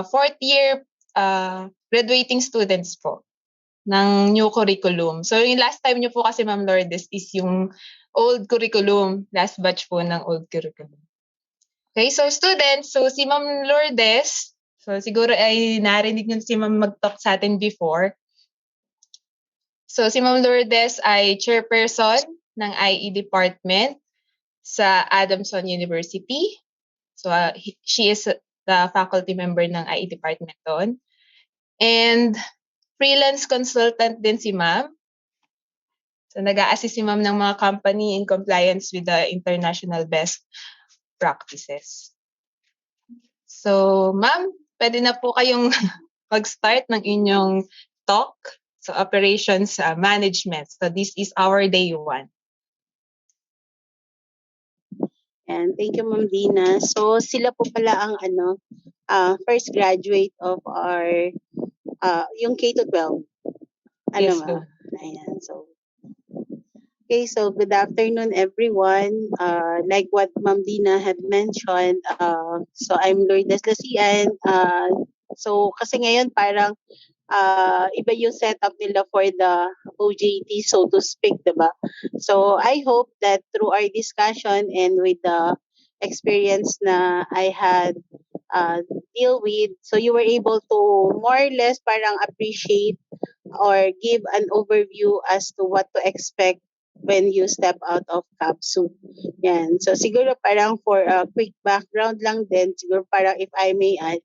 fourth year graduating students po ng new curriculum. So yung last time nyo po kasi Ma'am Lourdes is yung old curriculum, last batch po ng old curriculum. Okay, so students, so si Ma'am Lourdes, so siguro ay narinig nyo si Ma'am mag-talk sa atin before. So si Ma'am Lourdes ay chairperson ng IE department sa Adamson University. So she is the faculty member ng IE department doon. And freelance consultant din si Ma'am. So nag-a-assist si Ma'am ng mga company in compliance with the international best practices. So Ma'am, pwede na po kayong mag-start ng inyong talk. So operations management. So this is our day one. And thank you, Ma'am Dina. So sila po pala ang first graduate of our yung K-12. Yes, Ma'am? Ayan. Okay, so good afternoon, everyone. Like what Ma'am Dina had mentioned, so I'm Lourdes Lasian. So kasi ngayon parang iba yung setup nila for the OJT, so to speak, diba? So I hope that through our discussion and with the experience na I had deal with, so you were able to more or less parang appreciate or give an overview as to what to expect when you step out of CAPSU. Yan. So siguro parang for a quick background lang din, siguro parang if I may add,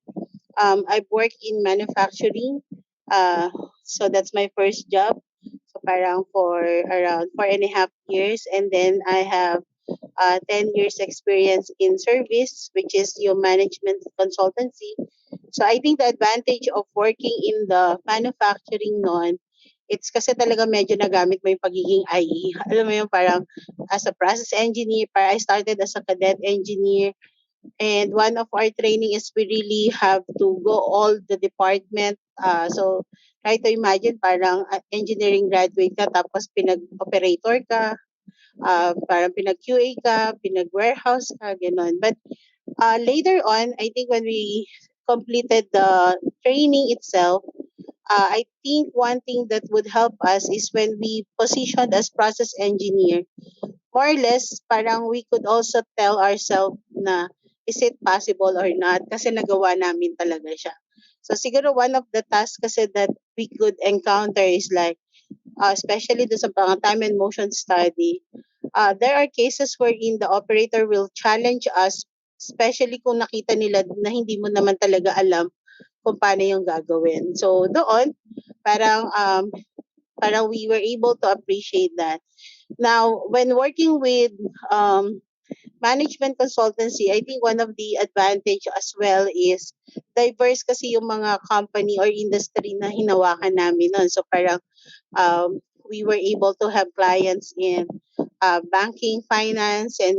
I've worked in manufacturing. So that's my first job. So parang for around 4.5 years. And then I have 10 years experience in service, which is your management consultancy. So I think the advantage of working in the manufacturing noon, it's kasi talaga medyo nagamit mo yung pagiging IE. Alam mo yung parang as a process engineer, I started as a cadet engineer. And one of our training is we really have to go all the department. So try to imagine parang engineering graduate ka tapos pinag-operator ka, parang pinag-QA ka, pinag-warehouse ka, gano'n. But later on, I think when we completed the training itself, I think one thing that would help us is when we positioned as process engineer, more or less, parang we could also tell ourselves na is it possible or not kasi nagawa namin talaga siya. So siguro one of the tasks kasi that we could encounter is like, especially do sa mga time and motion study, there are cases wherein the operator will challenge us, especially kung nakita nila na hindi mo naman talaga alam kung paano yung gagawin. So doon, parang we were able to appreciate that. Now, when working with management consultancy, I think one of the advantage as well is diverse kasi yung mga company or industry na hinawakan namin nun. So parang we were able to have clients in banking, finance, and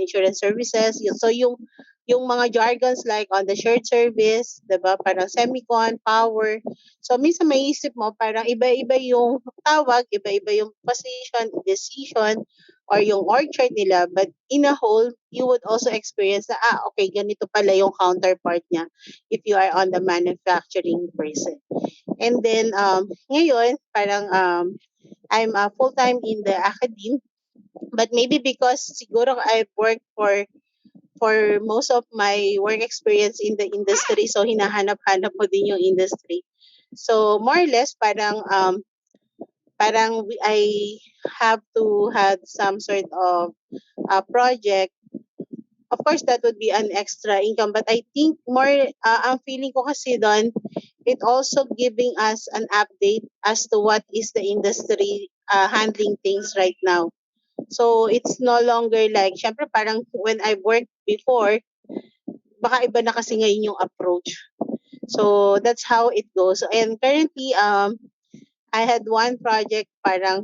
insurance services. So yung mga jargons like on the shared service, diba? Parang semicon, power. So minsan maiisip mo, parang iba-iba yung tawag, iba-iba yung position, decision, or yung org chart nila. But in a whole, you would also experience na, okay, ganito pala yung counterpart niya if you are on the manufacturing person. And then, ngayon, parang I'm full-time in the academe, but maybe because siguro I've worked for most of my work experience in the industry, so hinahanap-hanap ko din yung industry. So more or less, parang I have to have some sort of project. Of course, that would be an extra income, but I think more, ang feeling ko kasi doon, it also giving us an update as to what is the industry handling things right now. So it's no longer like, syempre parang when I worked before, baka iba na kasi ngayon yung approach. So that's how it goes. And currently, I had one project parang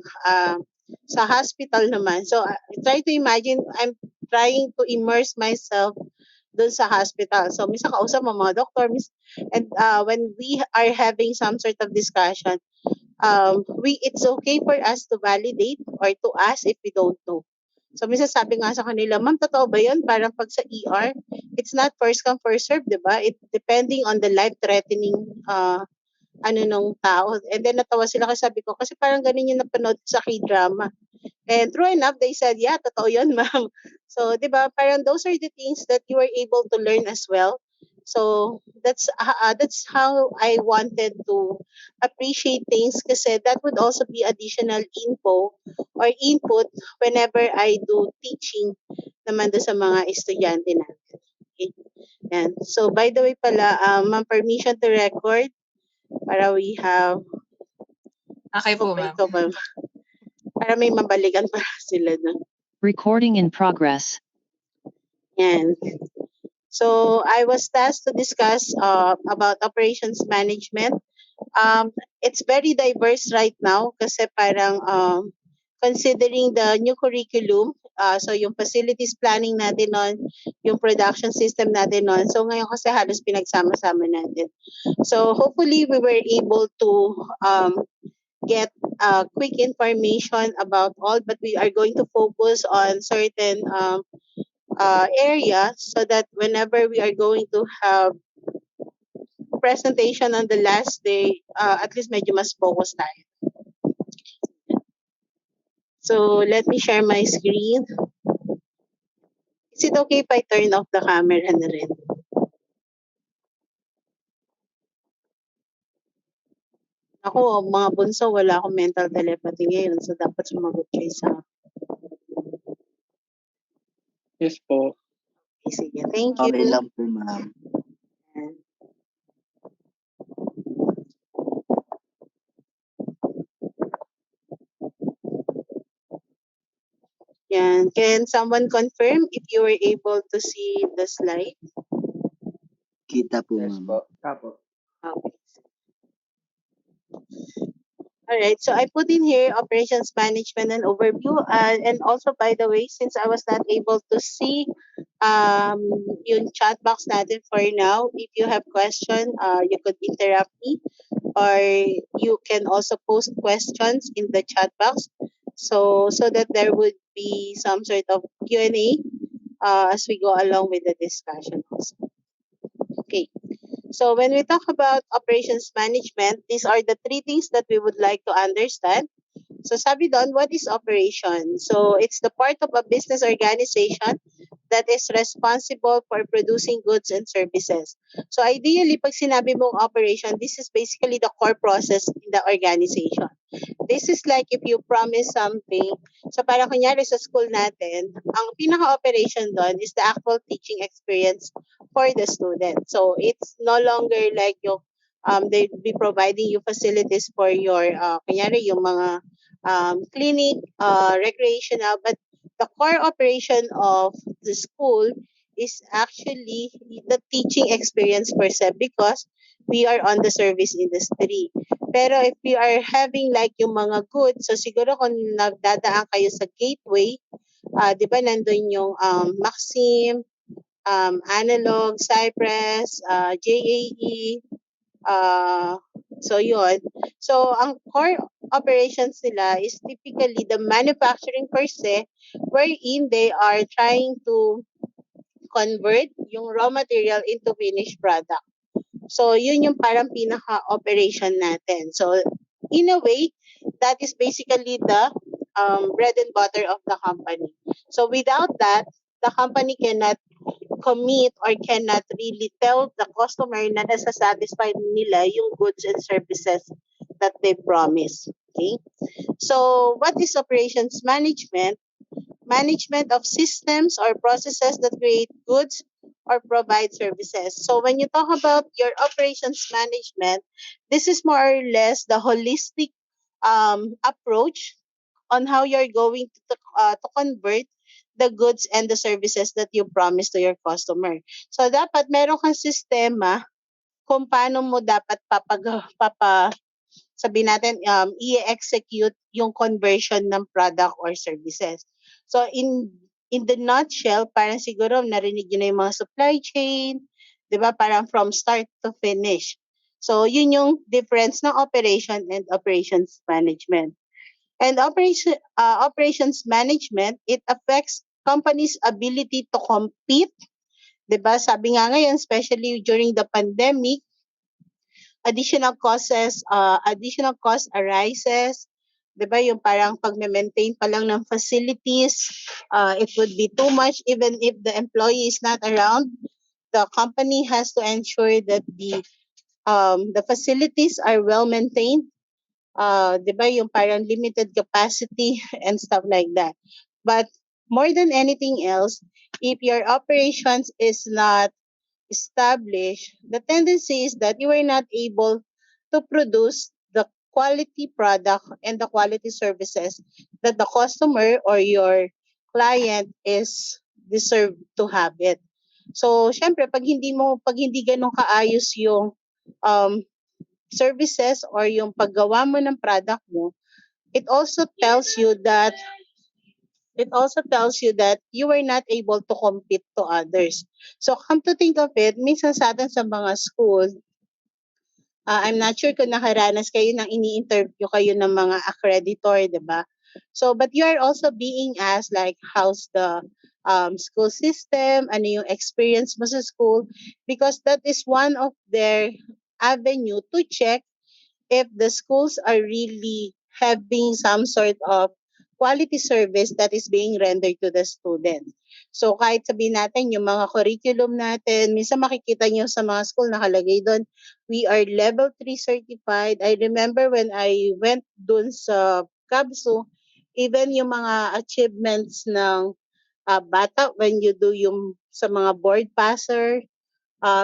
sa hospital naman. So try to imagine, I'm trying to immerse myself dun sa hospital. So minsan kausap mo mga doctor, and when we are having some sort of discussion, it's okay for us to validate or to ask if we don't know. So, minsan sabi nga sa kanila, ma'am, totoo ba yun? Parang pag sa ER, it's not first come, first serve, di ba? It depending on the life-threatening ano nung tao. And then natawa sila kasi sabi ko, kasi parang ganun yung napanood sa K-drama. And true enough, they said, yeah, totoo yun, ma'am. So, di ba, parang those are the things that you were able to learn as well. So, that's how I wanted to appreciate things kasi that would also be additional info or input whenever I do teaching naman doon sa mga estudyante natin. Okay? Yan. So, by the way pala, ma'am, permission to record para we have, Okay po, ma'am. ikaw ba? Para may mabalikan para sila na. Recording in progress. Yan. So, I was tasked to discuss about operations management. It's very diverse right now kasi parang considering the new curriculum, so yung facilities planning natin nun, yung production system natin nun, so ngayon kasi halos pinagsama-sama natin. So, hopefully, we were able to get quick information about all, but we are going to focus on certain areas so that whenever we are going to have presentation on the last day, at least medyo mas focus tayo. So let me share my screen. Is it okay if I turn off the camera na rin? Ako, mga bunso, wala akong mental telepathy ngayon, so dapat sumagot kayo sa... Yes po. Okay, sige. Thank you. Okay lang po, ma'am. Yan. Can someone confirm if you were able to see the slide? Kita po, Yes ma'am. po. Apo. Okay. All right, so I put in here operations management and overview. And also, by the way, since I was not able to see yung chat box natin for now, if you have question, you could interrupt me or you can also post questions in the chat box so that there would be some sort of Q&A as we go along with the discussion also. Okay. So when we talk about operations management, these are the three things that we would like to understand. So sabi doon, what is operation? So it's the part of a business organization that is responsible for producing goods and services. So ideally, pag sinabi mong operation, this is basically the core process in the organization. This is like if you promise something. So para kunyari sa school natin, ang pinaka-operation doon is the actual teaching experience for the student. So it's no longer like yung they be providing you facilities for your kunyari yung mga clinic, recreational, but the core operation of the school is actually the teaching experience per se because we are on the service industry. Pero if we are having like yung mga goods, so siguro kung nagdadaan kayo sa gateway, di ba nandun yung Maxim, Analog, Cypress, JAE, so yun. So ang core operations nila is typically the manufacturing per se, wherein they are trying to convert yung raw material into finished product. So yun yung parang pinaka-operation natin. So in a way, that is basically the bread and butter of the company. So without that, the company cannot commit or cannot really tell the customer na nasa-satisfy nila yung goods and services that they promise. Okay? So what is operations management? Management of systems or processes that create goods or provide services. So when you talk about your operations management, this is more or less the holistic approach on how you're going to convert the goods and the services that you promise to your customer. So dapat meron kang sistema kung paano mo dapat sabihin natin, i-execute yung conversion ng product or services. So in the nutshell, parang siguro narinig nyo na yung mga supply chain, di ba? Parang from start to finish. So yun yung difference ng operation and operations management. And operations management, it affects companies' ability to compete. 'Di ba? Sabi nga ngayon, especially during the pandemic, additional cost arises. 'Di ba? Yung parang pag-maintain pa lang ng facilities, it would be too much even if the employee is not around. The company has to ensure that the facilities are well maintained. 'Di ba? Yung parang limited capacity and stuff like that. But more than anything else, if your operations is not established, the tendency is that you are not able to produce the quality product and the quality services that the customer or your client is deserve to have it. So, syempre, pag hindi ganun kaayos yung um, services or yung paggawa mo ng product mo, it also tells you that you were not able to compete to others. So come to think of it, minsan sa atin sa mga school, I'm not sure kung nakaranas kayo ng ini-interview kayo ng mga accreditor, di ba? So, but you are also being asked like, how's the school system? Ano yung experience mo sa school? Because that is one of their avenue to check if the schools are really having some sort of quality service that is being rendered to the students. So kahit sabihin natin yung mga curriculum natin, minsan makikita nyo sa mga school nakalagay doon, we are level 3 certified. I remember when I went doon sa CABSU, even yung mga achievements ng bata when you do yung sa mga board passer,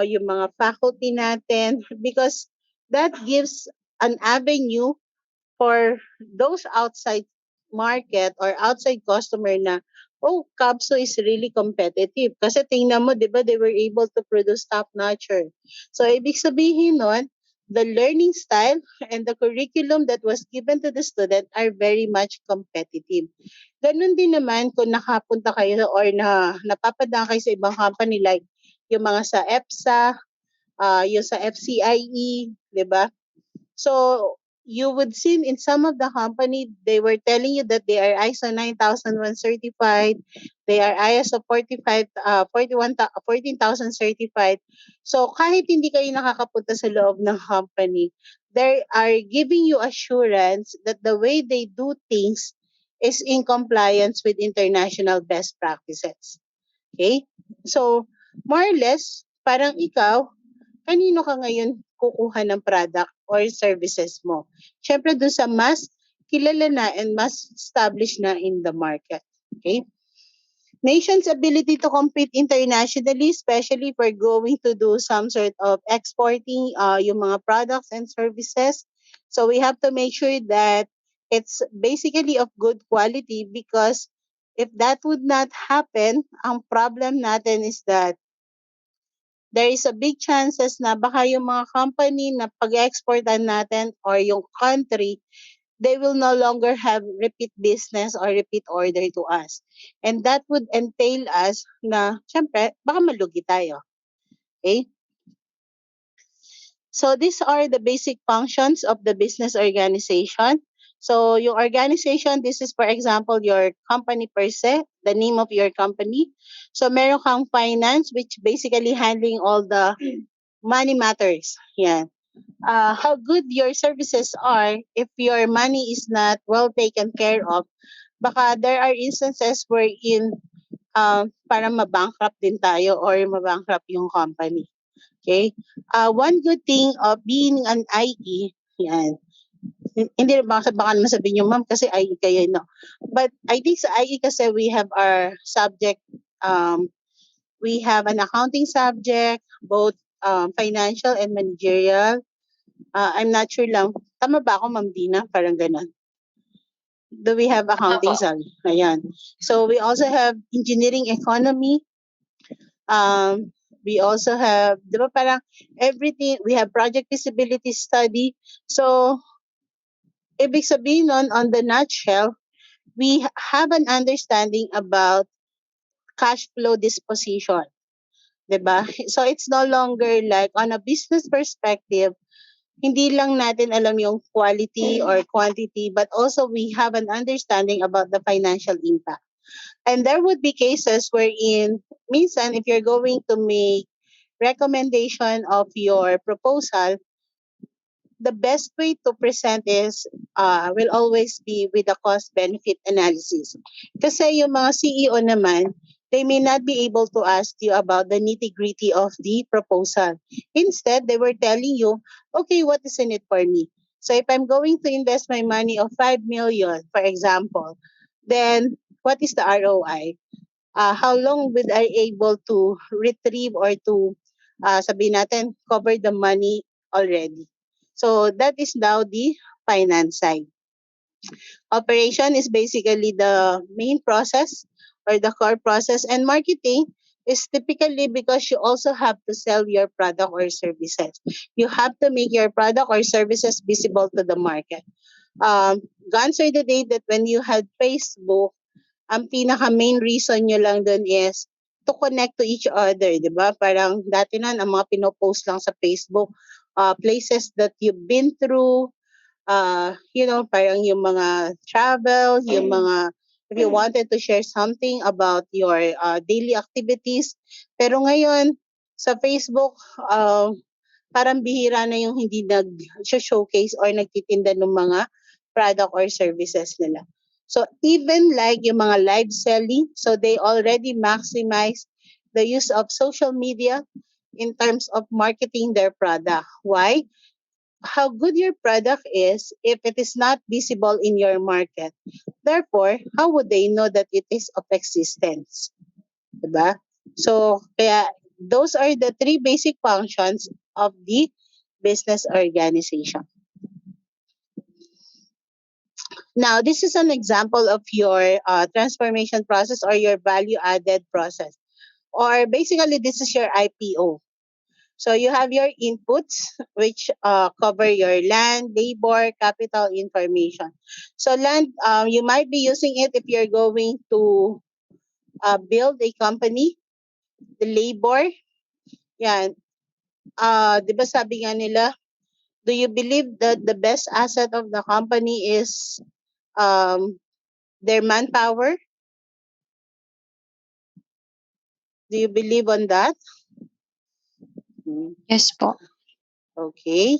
yung mga faculty natin, because that gives an avenue for those outside market or outside customer na, oh, Capso is really competitive. Kasi tingnan mo, di ba, they were able to produce top notcher. So, ibig sabihin nun, the learning style and the curriculum that was given to the student are very much competitive. Ganun din naman kung nakapunta kayo or napapadaan kayo sa ibang company like yung mga sa EPSA, yung sa FCIE, di ba? So you would see in some of the company, they were telling you that they are ISO 9001 certified, they are ISO 14,000 certified. So kahit hindi kayo nakakapunta sa loob ng company, they are giving you assurance that the way they do things is in compliance with international best practices. Okay? So, more or less, parang ikaw, kanino ka ngayon kukuha ng product or services mo? Siyempre, dun sa mas kilala na and mas established na in the market. Okay? Nation's ability to compete internationally, especially if we're going to do some sort of exporting yung mga products and services. So we have to make sure that it's basically of good quality, because if that would not happen, ang problem natin is that there is a big chances na baka yung mga company na pag-exportan natin or yung country, they will no longer have repeat business or repeat order to us. And that would entail us na, syempre, baka malugi tayo. Okay? So these are the basic functions of the business organization. So your organization, this is for example your company per se, the name of your company. So meron kang finance, which basically handling all the money matters. Yan. How good your services are, if your money is not well taken care of, baka there are instances wherein parang mabankrupt din tayo or mabankrupt yung company. Okay? One good thing of being an IE, yan. Hindi baka naman sabihin nyo, ma'am, kasi IE kayo, no. But I think sa IE kasi we have our subject, we have an accounting subject, both financial and managerial. I'm not sure lang. Tama ba ako, Ma'am Dina? Parang ganun. Do we have accounting subject? Ayan. So we also have engineering economy. We also have, di ba parang everything, we have project feasibility study. So, ibig sabihin nun, on the nutshell, we have an understanding about cash flow disposition. Diba? So, it's no longer like on a business perspective, hindi lang natin alam yung quality or quantity, but also we have an understanding about the financial impact. And there would be cases wherein, minsan, if you're going to make recommendation of your proposal, the best way to present is will always be with a cost benefit analysis. Kasi yung mga CEO naman, they may not be able to ask you about the nitty-gritty of the proposal. Instead, they were telling you, okay, what is in it for me? So if I'm going to invest my money of 5 million, for example, then what is the ROI? How long will I able to retrieve or to sabihin natin cover the money already. So that is now the finance side. Operation is basically the main process or the core process, and marketing is typically because you also have to sell your product or services. You have to make your product or services visible to the market. Guns are the day that when you had Facebook, ang pinaka main reason nyo lang dun is to connect to each other, di ba? Parang dati na, ang mga pinopost lang sa Facebook, places that you've been through, parang yung mga travel, yung mga, if you wanted to share something about your daily activities. Pero ngayon, sa Facebook, parang bihira na yung hindi nag-showcase or nagtitinda ng mga product or services nila. So even like yung mga live selling, so they already maximize the use of social media in terms of marketing their product. Why? How good your product is if it is not visible in your market. Therefore, how would they know that it is of existence? Diba? So, kaya those are the three basic functions of the business organization. Now, this is an example of your transformation process or your value added process. Or basically, this is your IPO. So you have your inputs, which cover your land, labor, capital information. So land, you might be using it if you're going to build a company. The labor, yan. Di ba sabi nga nila, do you believe that the best asset of the company is their manpower? Do you believe on that? Yes po. Okay.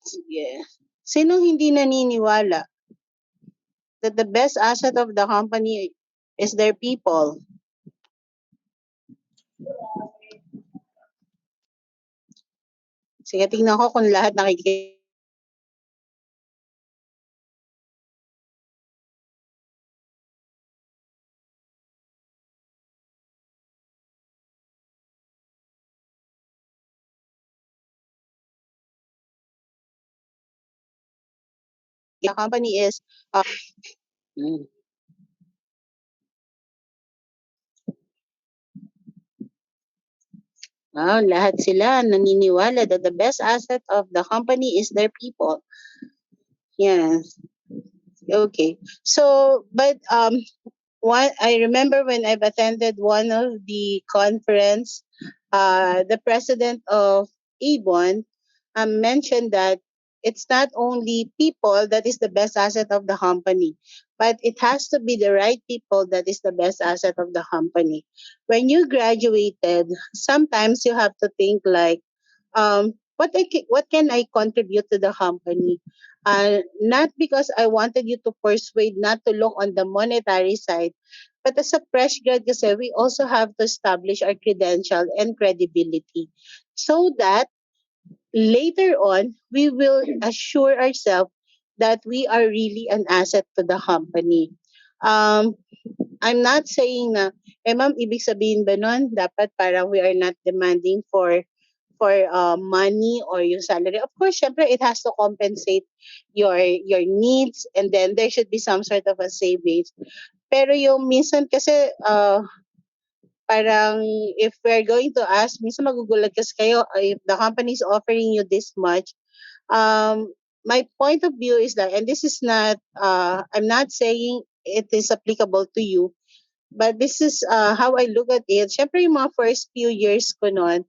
Sige. Sinong hindi naniniwala that the best asset of the company is their people? Sige, tingnan ko kung lahat nakikinig. The company is mm, lahat sila naniniwala that the best asset of the company is their people. Yes. Okay. So, but I remember when I've attended one of the conference, the president of Avon mentioned that it's not only people that is the best asset of the company, but it has to be the right people that is the best asset of the company. When you graduated, sometimes you have to think like, what can I contribute to the company? Not because I wanted you to persuade not to look on the monetary side, but as a fresh grad kasi, we also have to establish our credential and credibility so that later on, we will assure ourselves that we are really an asset to the company. Um, I'm not saying na, ma'am, ibig sabihin ba nun, dapat parang we are not demanding for money or your salary. Of course, syempre, it has to compensate your needs, and then there should be some sort of a savings. Pero yung minsan kasi parang if we're going to ask, minsan magugulat kasi kayo if the company is offering you this much. My point of view is that, and this is not, I'm not saying it is applicable to you, but this is how I look at it. Syempre yung mga first few years ko noon,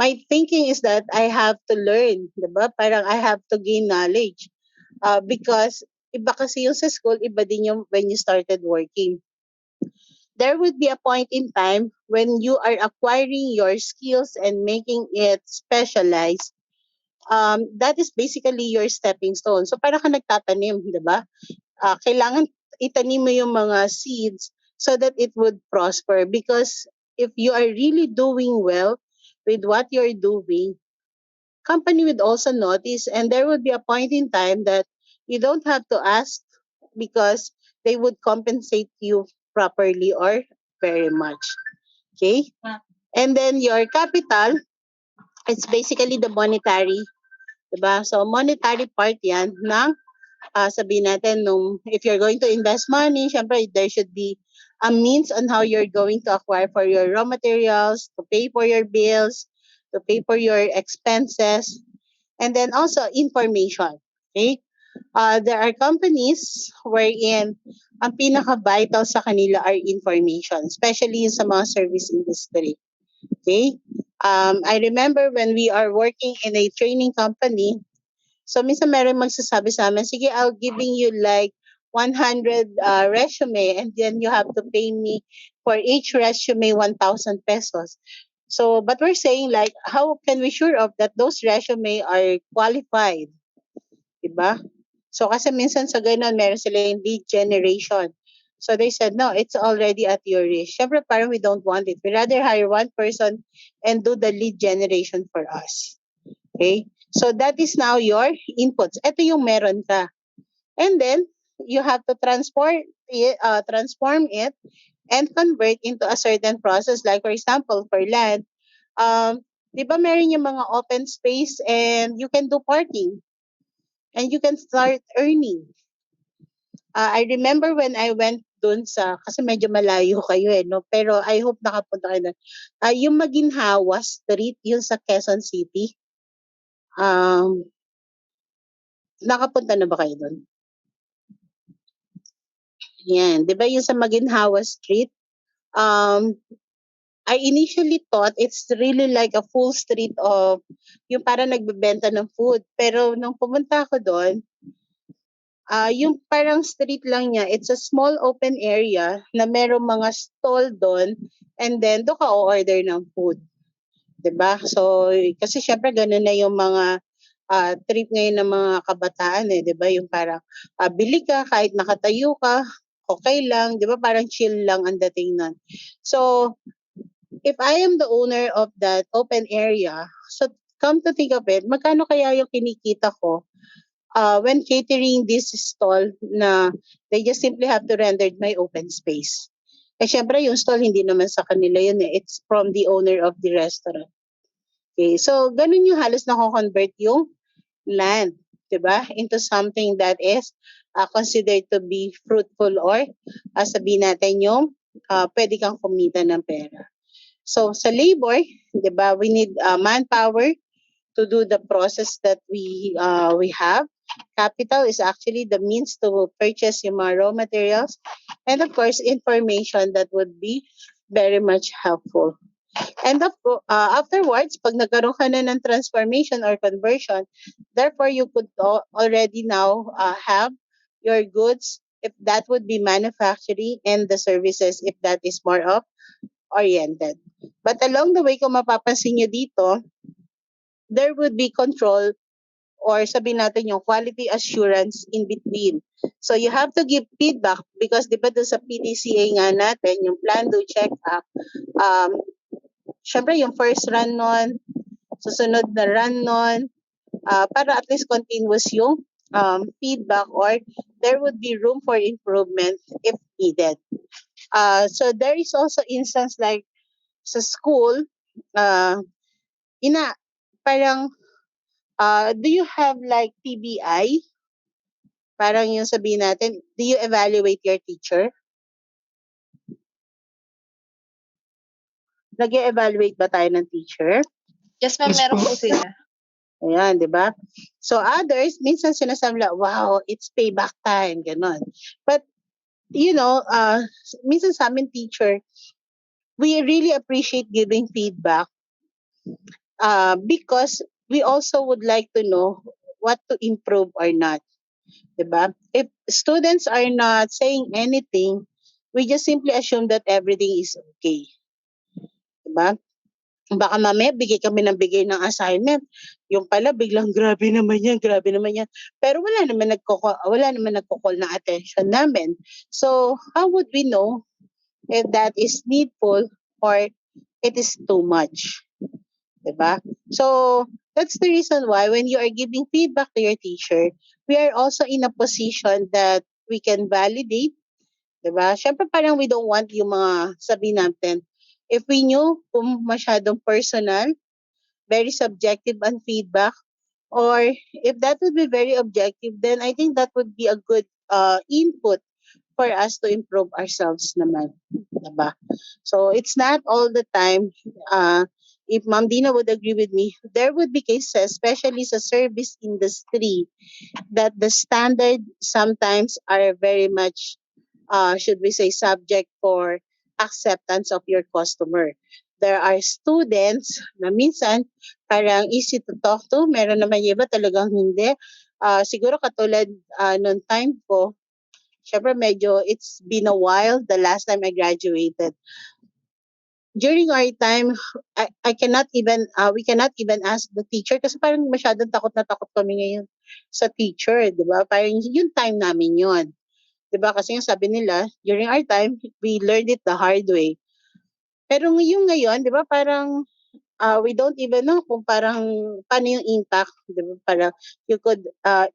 my thinking is that I have to learn, diba? Parang I have to gain knowledge. Because iba kasi yung sa school, iba din yung when you started working. There would be a point in time when you are acquiring your skills and making it specialized. That is basically your stepping stone. So para ka nagtatanim, di ba? Kailangan itanim mo yung mga seeds so that it would prosper. Because if you are really doing well with what you're doing, company would also notice, and there would be a point in time that you don't have to ask because they would compensate you properly or very much. Okay? And then your capital, it's basically the monetary, diba? So monetary part yan ng sabihin natin if you're going to invest money, syempre there should be a means on how you're going to acquire for your raw materials, to pay for your bills, to pay for your expenses, and then also information. Okay? There are companies wherein ang pinaka-vital sa kanila are information, especially sa mga service industry. Okay? I remember when we are working in a training company, so minsan meron magsasabi sa amin, sige, I'll giving you like 100 resume and then you have to pay me for each resume 1,000 pesos. So, but we're saying like, how can we sure of that those resume are qualified? Diba? So, kasi minsan sa ganun, meron sila yung lead generation. So, they said, no, it's already at your risk. Syempre, parang we don't want it. We rather hire one person and do the lead generation for us. Okay? So, that is now your inputs. Ito yung meron ka. And then, you have to transform it and convert into a certain process. Like, for example, for land, di ba meron yung mga open space and you can do parking and you can start earning. I remember when I went dun kasi medyo malayo kayo no? Pero I hope nakapunta kayo na. Yung Maginhawa Street, yung sa Quezon City. Nakapunta na ba kayo dun? Yan, di ba yung sa Maginhawa Street? I initially thought it's really like a full street of yung parang nagbebenta ng food. Pero nung pumunta ako doon, yung parang street lang niya, it's a small open area na merong mga stall doon and then doon ka o-order ng food. 'Di ba? So, kasi syempre ganun na yung mga trip ngayon ng mga kabataan 'di ba? Yung parang bili ka kahit nakatayo ka, okay lang, 'di ba? Parang chill lang ang dating nun. So, if I am the owner of that open area, so come to think of it, magkano kaya yung kinikita ko when catering this stall na they just simply have to render my open space. Eh syempre yung stall hindi naman sa kanila yun it's from the owner of the restaurant. Okay, so ganun yung halos nako-convert yung land, 'di ba? Into something that is considered to be fruitful or sabihin natin yung pwede kang kumita ng pera. So sa labor, 'di ba, we need manpower to do the process that we have. Capital is actually the means to purchase yung mga raw materials. And of course, information that would be very much helpful. And afterwards, pag nagkaroon ka na ng transformation or conversion, therefore you could already now have your goods if that would be manufacturing and the services if that is more of oriented. But along the way, kung mapapansin nyo dito, there would be control or sabihin natin yung quality assurance in between. So you have to give feedback because di ba doon sa PDCA nga natin, yung plan, do, check up, syempre yung first run nun, susunod na run nun, para at least continuous yung feedback or there would be room for improvement if needed. So there is also instance like sa school, parang do you have like TBI? Parang yung sabihin natin, do you evaluate your teacher? Nag-evaluate ba tayo ng teacher? Yes, ma'am, meron po sila. Ayan, di ba? So others, minsan sinasabi lang, wow, it's payback time, gano'n. But, minsan sa amin teacher, we really appreciate giving feedback because we also would like to know what to improve or not. Diba? If students are not saying anything, we just simply assume that everything is okay. Diba? Baka mamaya bigay kami ng bigay ng assignment. Yung pala biglang grabe naman yan, grabe naman yan. Pero wala naman nagko-call ng attention namin. So, how would we know if that is needful or it is too much? Diba? So, that's the reason why when you are giving feedback to your teacher, we are also in a position that we can validate. Diba? Siyempre parang we don't want yung mga sabi natin, if we knew kung masyadong personal, very subjective ang feedback, or if that would be very objective, then I think that would be a good input for us to improve ourselves naman. Diba? So it's not all the time, if Ma'am Dina would agree with me, there would be cases, especially sa service industry, that the standard sometimes are very much, should we say, subject for acceptance of your customer. There are students na minsan parang easy to talk to, meron naman yung iba talagang hindi. Siguro katulad nung time ko, syempre medyo it's been a while the last time I graduated. During our time, I cannot even, we cannot even ask the teacher kasi parang masyadong takot na takot kami ngayon sa teacher, di ba? Parang yung time namin yon. 'Di ba? Kasi yung sabi nila, during our time, we learned it the hard way. Pero yung ngayon, 'di ba, parang we don't even know kung parang paano yung impact, 'di ba? Parang you could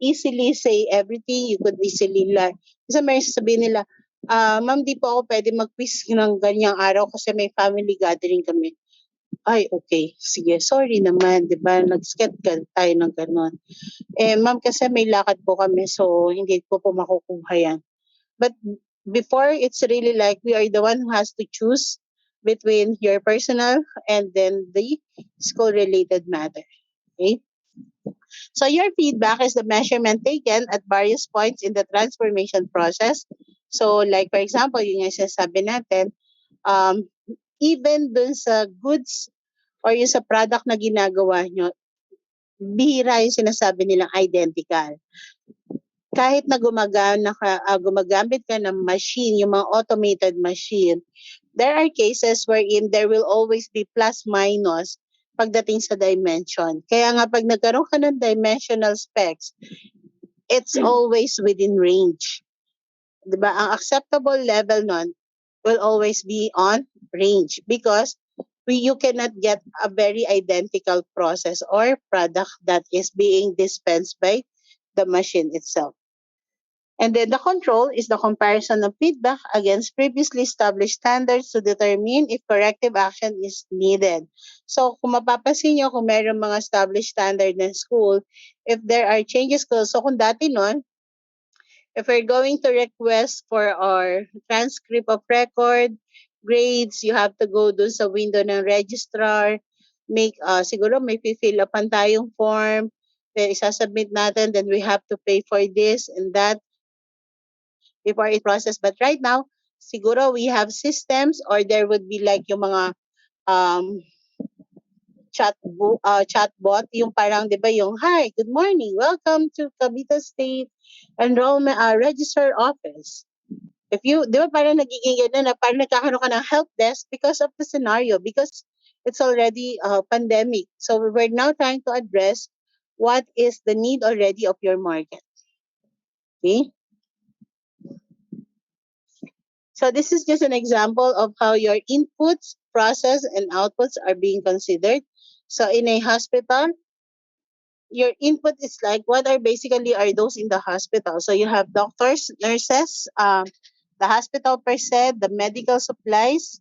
easily say everything, you could easily lie. Kasi may sasabihin nila, ma'am, di po ako pwede mag-quiz ng ganyang araw kasi may family gathering kami. Ay, okay. Sige, sorry naman, 'di ba? Nag-schedule tayo ng gano'n. Ma'am, kasi may lakad po kami, so hindi ko po makukuha yan. But before, it's really like we are the one who has to choose between your personal and then the school related matter. Okay? So your feedback is the measurement taken at various points in the transformation process. So like for example, yung sinasabi natin, even dun sa goods or yung sa product na ginagawa nyo, bihira yung sinasabi nilang identical. Kahit na gumagamit ka ng machine, yung mga automated machine, there are cases wherein there will always be plus minus pagdating sa dimension. Kaya nga pag nagkaroon ka ng dimensional specs, it's always within range. Diba? Ang acceptable level nun will always be on range because you cannot get a very identical process or product that is being dispensed by the machine itself. And then the control is the comparison of feedback against previously established standards to determine if corrective action is needed. So kung mapapansin nyo, kung mayroong mga established standard ng school, if there are changes, so kung dati nun, if we're going to request for our transcript of record, grades, you have to go dun sa window ng registrar, siguro may fill upan tayong form, then isasubmit natin, then we have to pay for this and that before it process. But right now, siguro we have systems or there would be like yung mga um, chatbot, yung parang, di ba, yung, hi, good morning, welcome to Cavite State Enrollment Register Office. If you, di ba, parang nagiging gano'n na parang nagkakaroon ka ng help desk because of the scenario, because it's already pandemic. So we're now trying to address what is the need already of your market. Okay? So this is just an example of how your inputs, process, and outputs are being considered. So in a hospital, your input is like what are basically are those in the hospital. So you have doctors, nurses, the hospital per se, the medical supplies,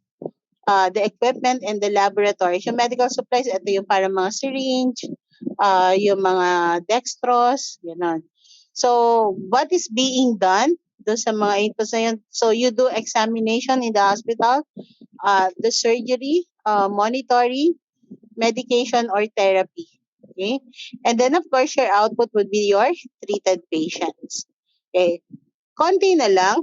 the equipment, and the laboratories. Yung medical supplies, ito yung parang mga syringe, yung mga dextrose, yun. So what is being done doon sa mga inputs na yun? So you do examination in the hospital, the surgery, monitoring, medication, or therapy. Okay? And then, of course, your output would be your treated patients. Okay? Konti na lang,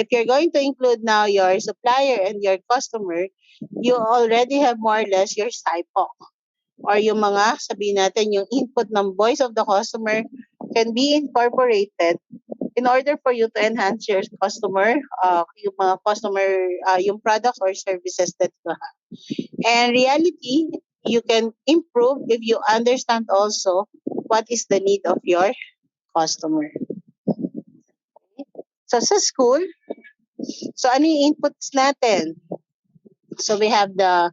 if you're going to include now your supplier and your customer, you already have more or less your SIPOC. or yung mga, sabihin natin, yung input ng voice of the customer can be incorporated in order for you to enhance your customer, yung mga customer, yung products or services that you have. And reality, you can improve if you understand also what is the need of your customer. So sa school, so ano yung inputs natin? So we have the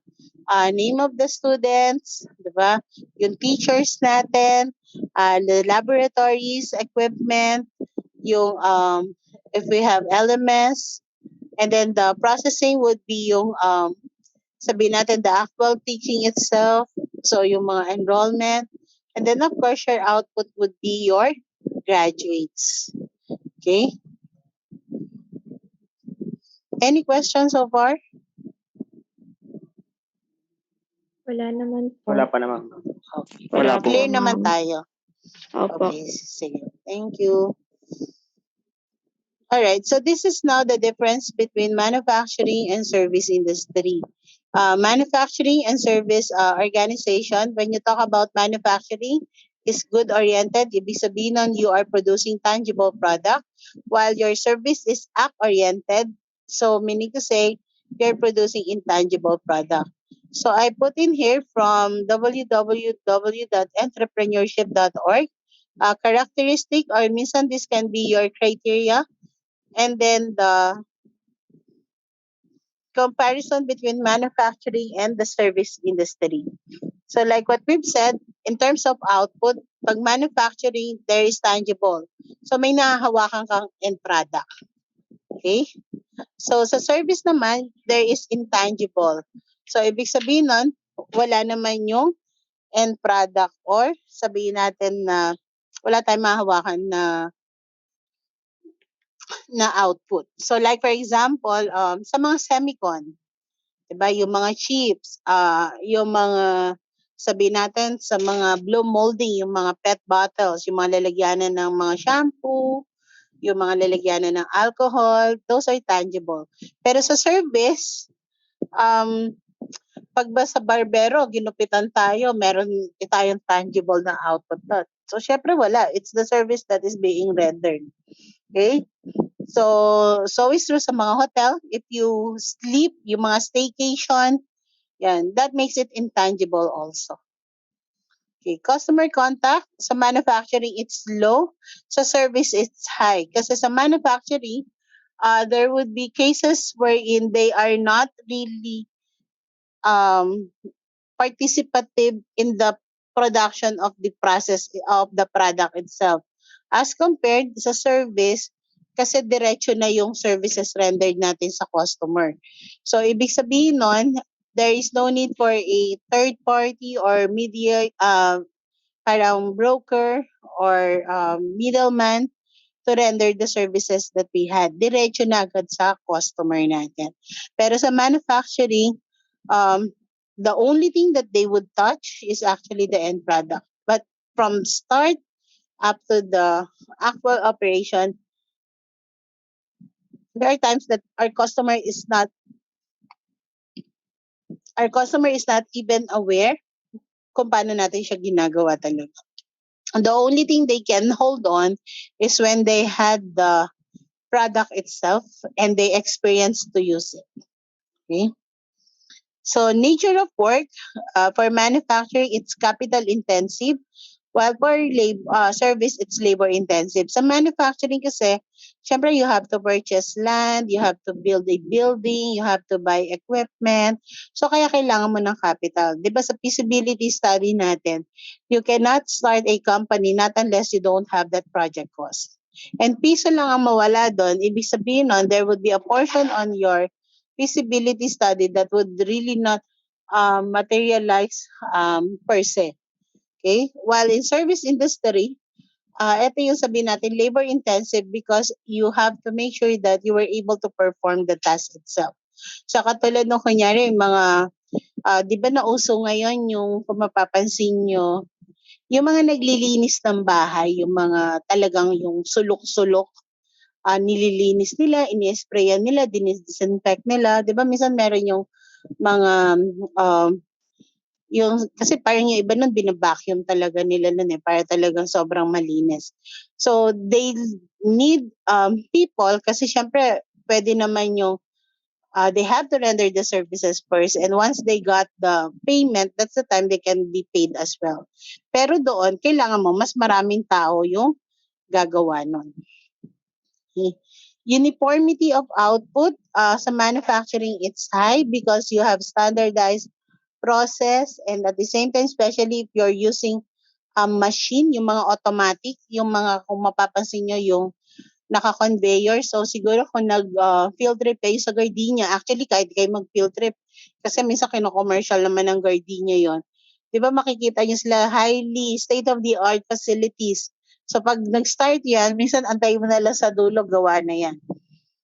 name of the students, di ba? Yung teachers natin, the laboratories, equipment, yung if we have LMS, and then the processing would be yung sabihin natin the actual teaching itself, so yung mga enrollment, and then of course your output would be your graduates. Okay? Any questions so far? Wala naman po. Wala pa naman. Okay. Wala po, Clear naman ma'am. tayo. Opo. Okay, sige. Thank you. All right, so this is now the difference between manufacturing and service industry. Manufacturing and service organization, when you talk about manufacturing, is good-oriented. Ibig sabihin nun, you are producing tangible product, while your service is act-oriented. So meaning to say, you're producing intangible product. So I put in here from www.entrepreneurship.org, characteristic, or minsan this can be your criteria, and then the comparison between manufacturing and the service industry. So like what we've said, in terms of output, pag manufacturing, there is tangible. So may nahahawakan kang end product. Okay? So sa service naman, there is intangible. So ibig sabihin nun, wala naman yung end product, or sabihin natin na wala tayong mahahawakan na output. So like for example, sa mga semicon, 'di ba, yung mga chips, yung mga sabihin natin sa mga blow molding, yung mga PET bottles, yung mga lalagyanan ng mga shampoo, yung mga lalagyanan ng alcohol, those are tangible. Pero sa service, pag ba sa barbero, ginupitan tayo, meron tayong tangible na output doon. So, syempre wala. It's the service that is being rendered. Okay? So is true sa mga hotel. If you sleep, yung mga staycation, yan, that makes it intangible also. Okay, customer contact, sa manufacturing, it's low. Sa service, it's high. Kasi sa manufacturing, there would be cases wherein they are not really um, participative in the production of the process of the product itself. As compared sa service, kasi diretso na yung services rendered natin sa customer. So, ibig sabihin nun, there is no need for a third party or media, parang broker or middleman to render the services that we had. Diretso na agad sa customer natin. Pero sa manufacturing, the only thing that they would touch is actually the end product. But from start up to the actual operation, there are times that our customer is not even aware kung paano natin siya ginagawa talaga. The only thing they can hold on is when they had the product itself and they experience to use it. Okay? So nature of work, for manufacturing, it's capital intensive. While for service, it's labor intensive. Sa manufacturing kasi, syempre you have to purchase land, you have to build a building, you have to buy equipment. So kaya kailangan mo ng capital. Di ba sa feasibility study natin, you cannot start a company not unless you don't have that project cost. And piso lang ang mawala doon, ibig sabihin nun, there would be a portion on your feasibility study that would really not materialize per se. Okay? While in service industry, ito yung sabihin natin, labor intensive because you have to make sure that you were able to perform the task itself. So katulad nung kunyari, yung mga, di ba nauso ngayon yung kung mapapansin nyo, yung mga naglilinis ng bahay, yung mga talagang yung sulok-sulok, nililinis nila, ini-sprayan nila, disinfect nila. Di ba minsan meron yung mga kasi parang yung iba nun binabacuum talaga nila nun para talagang sobrang malinis. So they need people kasi syempre pwede naman yung they have to render the services first, and once they got the payment, that's the time they can be paid as well. Pero doon kailangan mo mas maraming tao yung gagawa nun. Okay. Uniformity of output sa manufacturing, it's high because you have standardized process, and at the same time, especially if you're using machine, yung mga automatic, yung mga kung mapapansin nyo yung naka-conveyor. So siguro kung nag-field trip kayo sa gardenia, actually kahit kayo mag-field trip, kasi minsan kino-commercial naman ng gardenia yon. Di ba makikita nyo sila highly state-of-the-art facilities. So pag nag-start yan, minsan antay mo na lang sa dulo, gawa na yan.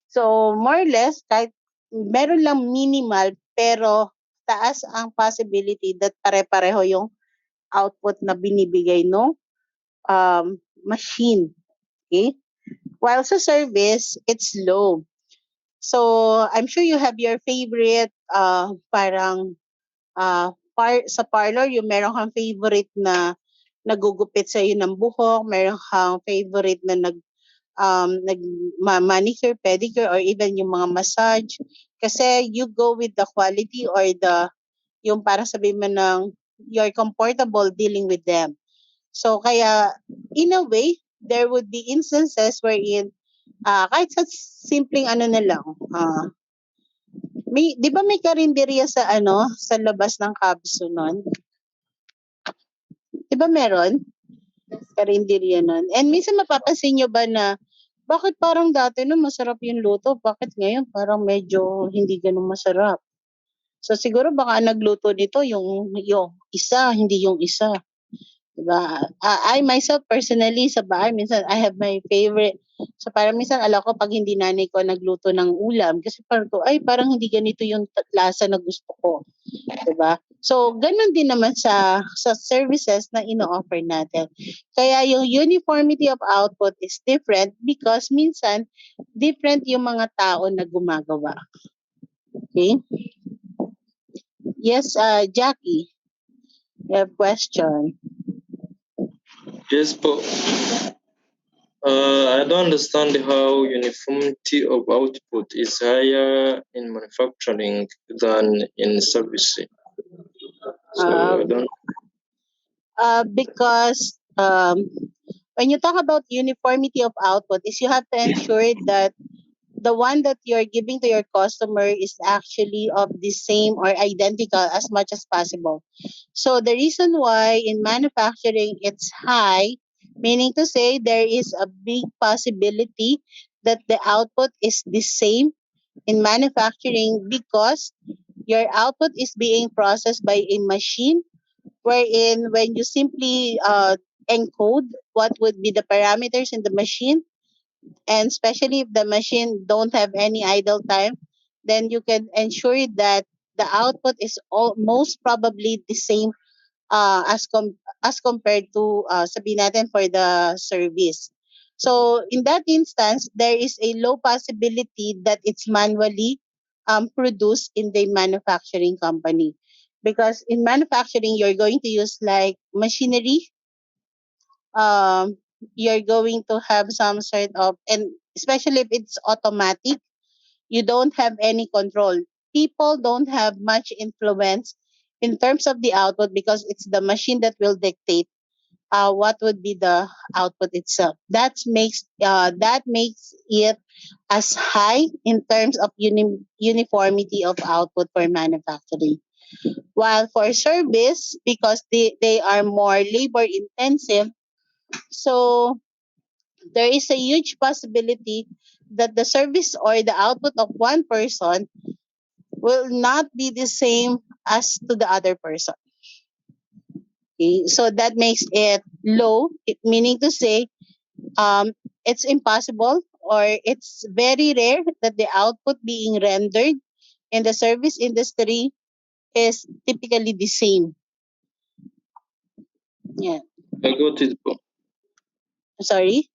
So more or less, kahit meron lang minimal, pero taas ang possibility that pare-pareho yung output na binibigay no machine. Okay? While sa service, it's low. So, I'm sure you have your favorite parang sa parlor, yung meron kang favorite na nagugupit sa iyo ng buhok, meron kang favorite na manicure, pedicure, or even yung mga massage. Kasi you go with the quality or yung para sabihin mo ng you're comfortable dealing with them. So kaya in a way, there would be instances wherein kahit sa simpleng ano na lang, di ba may karinderya sa sa labas ng Kabso nun? Di ba meron? Karinderya nun. And minsan mapapansin nyo ba na bakit parang dati no masarap yung luto, bakit ngayon parang medyo hindi ganun masarap? So siguro baka nagluto nito yung isa, hindi yung isa. Diba? I myself personally sa bahay, minsan I have my favorite. So parang minsan alam ko pag hindi nanay ko nagluto ng ulam, kasi parang parang hindi ganito yung lasa na gusto ko. Diba? So ganun din naman sa services na ino-offer natin. Kaya yung uniformity of output is different because minsan different yung mga tao na gumagawa. Okay? Yes, Jackie, you have question. Yes, but I don't understand how uniformity of output is higher in manufacturing than in servicing. So I don't. Because when you talk about uniformity of output, is you have to ensure that the one that you're giving to your customer is actually of the same or identical as much as possible. So the reason why in manufacturing it's high, meaning to say there is a big possibility that the output is the same in manufacturing because your output is being processed by a machine, wherein when you simply encode what would be the parameters in the machine, and especially if the machine don't have any idle time, then you can ensure that the output is most probably the same as compared to sabihin natin for the service. So in that instance, there is a low possibility that it's manually produced in the manufacturing company. Because in manufacturing, you're going to use like machinery, you're going to have some sort of, and especially if it's automatic, you don't have any control. People don't have much influence in terms of the output because it's the machine that will dictate what would be the output itself. That makes it as high in terms of uniformity of output for manufacturing. While for service, because they are more labor intensive, so there is a huge possibility that the service or the output of one person will not be the same as to the other person. Okay, so that makes it low, meaning to say it's impossible or it's very rare that the output being rendered in the service industry is typically the same. Yeah. I got it po. Sorry?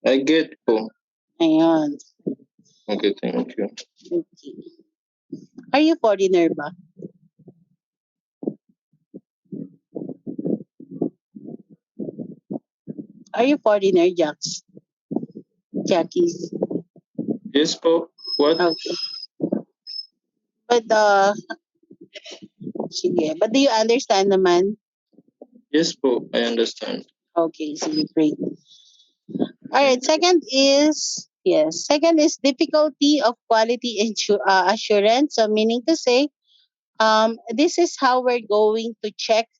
I get po. Ayan. Okay, thank you. Okay. Are you foreigner ba? Are you foreigner, Jax? Jackie? Yes po. What? Okay. But sige. But do you understand naman? Yes po, I understand. Okay, sige, great. All right. Second is difficulty of quality assurance. So meaning to say, this is how we're going to check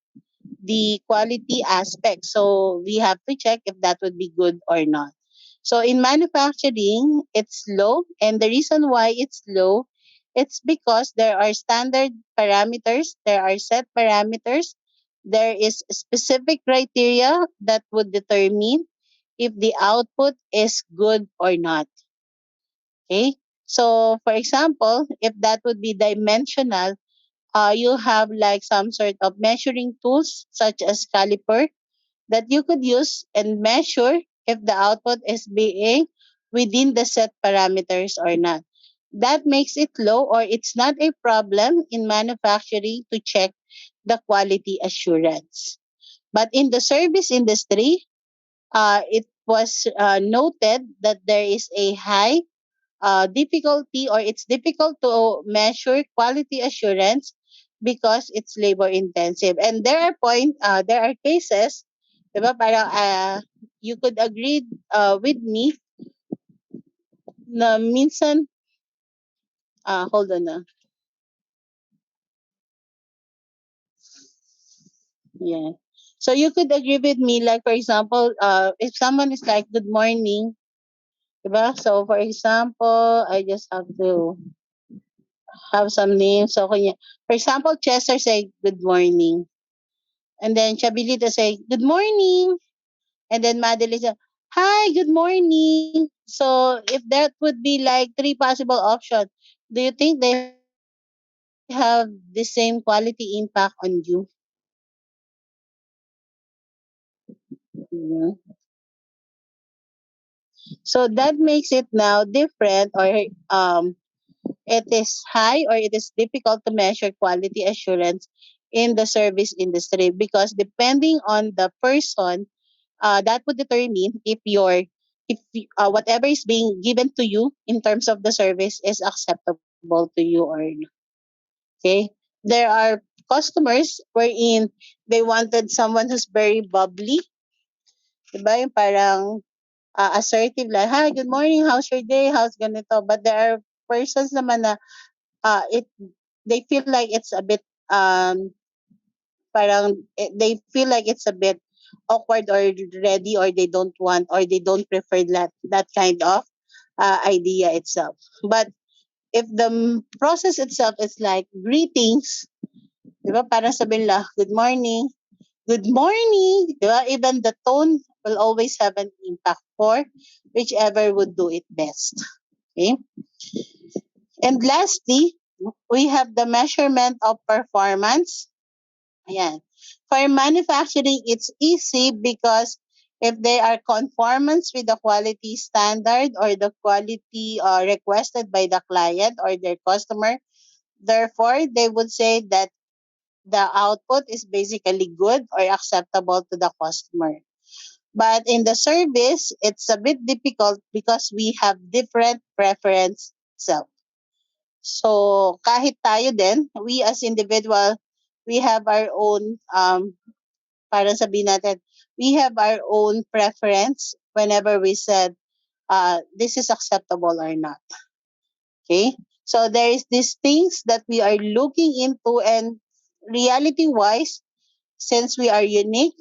the quality aspect. So we have to check if that would be good or not. So in manufacturing, it's low, and the reason why it's low, it's because there are standard parameters, there are set parameters, there is specific criteria that would determine if the output is good or not. Okay. So for example, if that would be dimensional, you have like some sort of measuring tools such as caliper that you could use and measure if the output is being within the set parameters or not. That makes it low, or it's not a problem in manufacturing to check the quality assurance. But in the service industry, it was noted that there is a high difficulty, or it's difficult to measure quality assurance because it's labor intensive. And there are cases, diba, parang, you could agree with me na minsan, hold on na. Yeah. So you could agree with me, like for example, if someone is like, good morning, diba? So for example, I just have to have some names. So, for example, Chester say, good morning. And then Chabilita say, good morning. And then Madeline say, hi, good morning. So if that would be like three possible options, do you think they have the same quality impact on you? Mhm. So that makes it now different, or it is high, or it is difficult to measure quality assurance in the service industry, because depending on the person, that would determine if whatever is being given to you in terms of the service is acceptable to you or not. Okay, there are customers wherein they wanted someone who's very bubbly, diba? Yung parang assertive, like, hi, good morning, how's your day, how's ganito. But there are persons naman na it they feel like it's a bit they feel like it's a bit awkward or ready, or they don't want, or they don't prefer that kind of idea itself. But if the process itself is like greetings, di ba, parang sabihin lang, good morning, di ba, even the tone will always have an impact for whichever would do it best. Okay. And lastly, we have the measurement of performance. Ayan. For manufacturing, it's easy because if they are conformance with the quality standard or the quality requested by the client or their customer, therefore, they would say that the output is basically good or acceptable to the customer. But in the service, it's a bit difficult because we have different preference itself. So kahit tayo din, we as individual, we have our own para sabihin natin, we have our own preference whenever we said this is acceptable or not. Okay? So there is these things that we are looking into, and reality wise, since we are unique,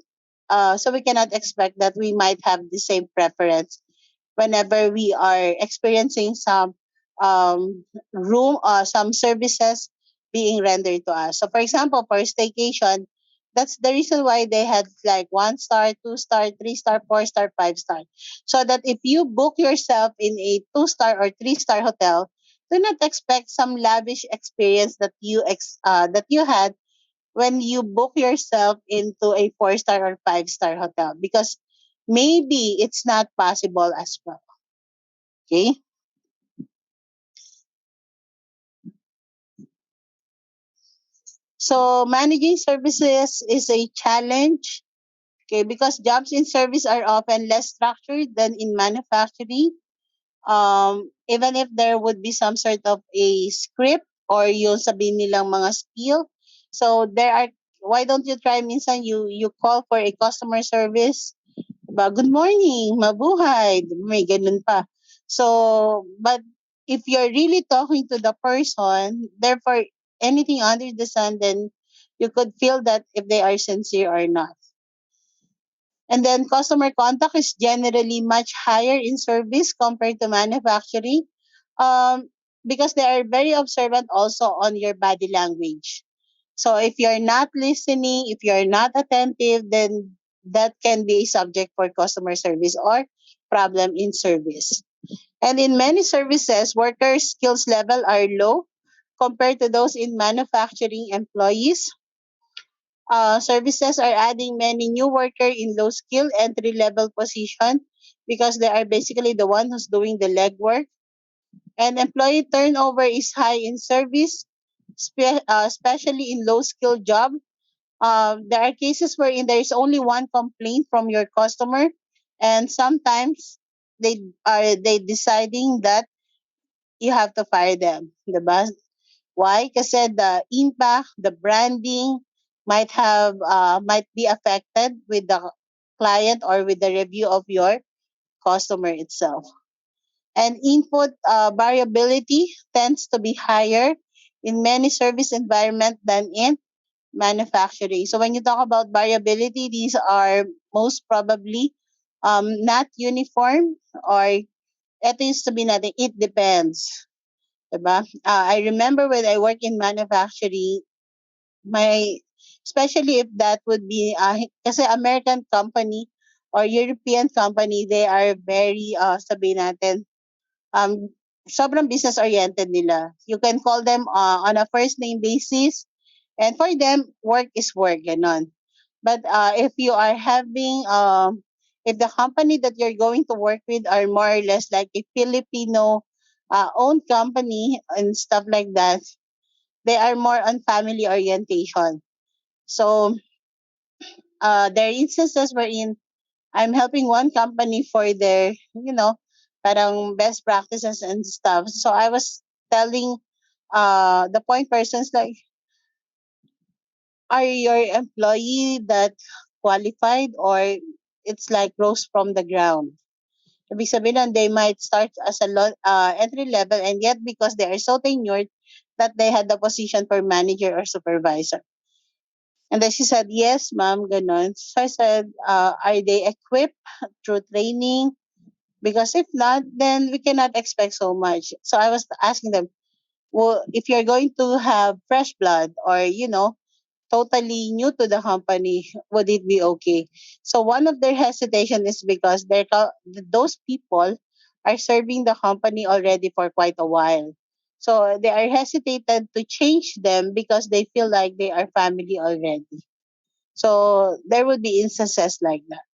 so we cannot expect that we might have the same preference whenever we are experiencing some some services being rendered to us. So, for example, for staycation, that's the reason why they had like 1 star, 2 star, 3 star, 4 star, 5 star. So that if you book yourself in a 2 star or 3 star hotel, do not expect some lavish experience that you had when you book yourself into a 4 star or 5 star hotel, because maybe it's not possible as well. Okay. So managing services is a challenge Okay, because jobs in service are often less structured than in manufacturing. Even if there would be some sort of a script or yung sabihin nilang mga skill. So there are, why don't you try minsan you call for a customer service, ba, good morning, mabuhay, may ganun pa. So, but if you're really talking to the person, therefore anything under the sun, then you could feel that if they are sincere or not. And then customer contact is generally much higher in service compared to manufacturing, um, because they are very observant also on your body language. So if you're not listening, if you're not attentive, then that can be a subject for customer service or problem in service. And in many services, workers' skills level are low compared to those in manufacturing employees. Services are adding many new worker in low skill entry level position because they are basically the one who's doing the legwork. And employee turnover is high in service, especially in low skill job. There are cases wherein there is only one complaint from your customer, and sometimes they deciding that you have to fire them, diba? Why? Kasi the impact, the branding might be affected with the client or with the review of your customer itself. And input variability tends to be higher in many service environment than in manufacturing. So when you talk about variability, these are most probably not uniform, or it is to be nothing. It depends. Diba? I remember when I work in manufacturing, my especially if that would be kasi American company or European company, they are very sabihin natin, um sobrang business oriented nila. You can call them on a first name basis, and for them work is work, ganon. But if you are having if the company that you're going to work with are more or less like a Filipino owned company and stuff like that, they are more on family orientation. So there are instances wherein I'm helping one company for their, parang best practices and stuff. So I was telling the point persons like, are your employee that qualified, or it's like rose from the ground? Ibig sabihin nun, they might start as a entry level, and yet because they are so tenured that they had the position for manager or supervisor. And then she said, yes, ma'am, ganon. So I said, are they equipped through training? Because if not, then we cannot expect so much. So I was asking them, well, if you're going to have fresh blood or, totally new to the company, would it be okay? So one of their hesitation is because those people are serving the company already for quite a while. So they are hesitated to change them because they feel like they are family already. So there would be instances like that.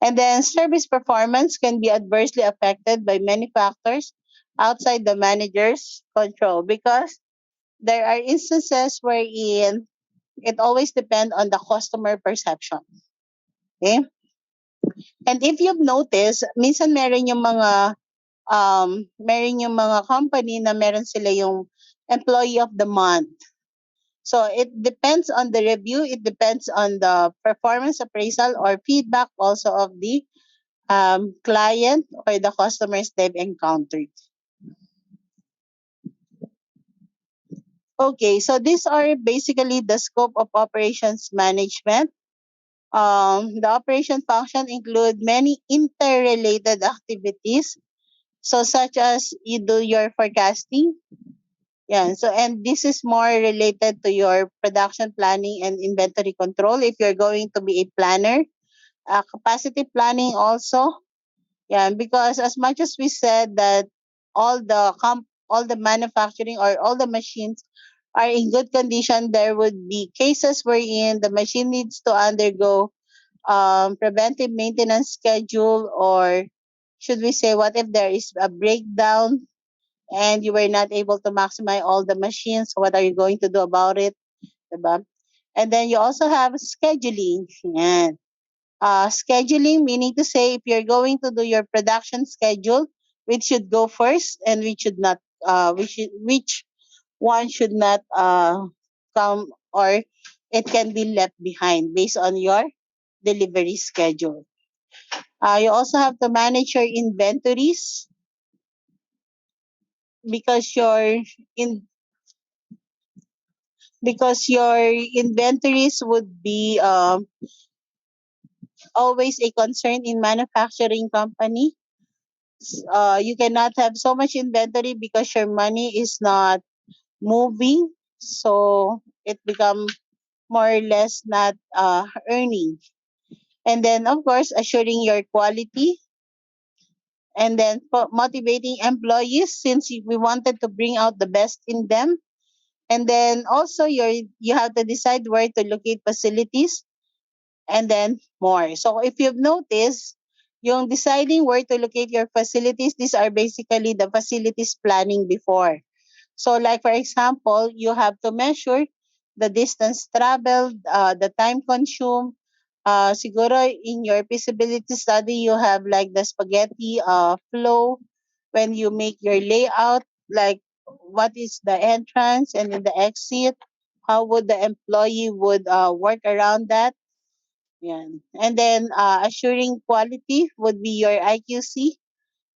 And then service performance can be adversely affected by many factors outside the manager's control, because there are instances wherein it always depends on the customer perception. Okay? And if you've noticed, minsan meron yung mga company na meron sila yung employee of the month. So it depends on the review, it depends on the performance appraisal or feedback also of the client or the customers they've encountered. Okay, so these are basically the scope of operations management. The operation function include many interrelated activities. So such as you do your forecasting. Yeah. So and this is more related to your production planning and inventory control if you're going to be a planner. Capacity planning also. Yeah, because as much as we said that all the manufacturing or all the machines are in good condition, there would be cases wherein the machine needs to undergo preventive maintenance schedule, or should we say, what if there is a breakdown and you were not able to maximize all the machines? What are you going to do about it? Diba? And then you also have scheduling. Yan. Scheduling, meaning to say if you're going to do your production schedule, which should go first and which should not, which one should not come, or it can be left behind based on your delivery schedule. You also have to manage your inventories because in your inventories would be always a concern in manufacturing company. You cannot have so much inventory because your money is not moving, so it become more or less not earning. And then of course assuring your quality, and then motivating employees since we wanted to bring out the best in them. And then also you have to decide where to locate facilities, and then more. So if you've noticed, yung deciding where to locate your facilities, these are basically the facilities planning before. So like for example, you have to measure the distance traveled, the time consumed. Siguro in your feasibility study, you have like the spaghetti flow when you make your layout, like what is the entrance and then the exit, how would the employee would work around that. Yan. And then assuring quality would be your IQC,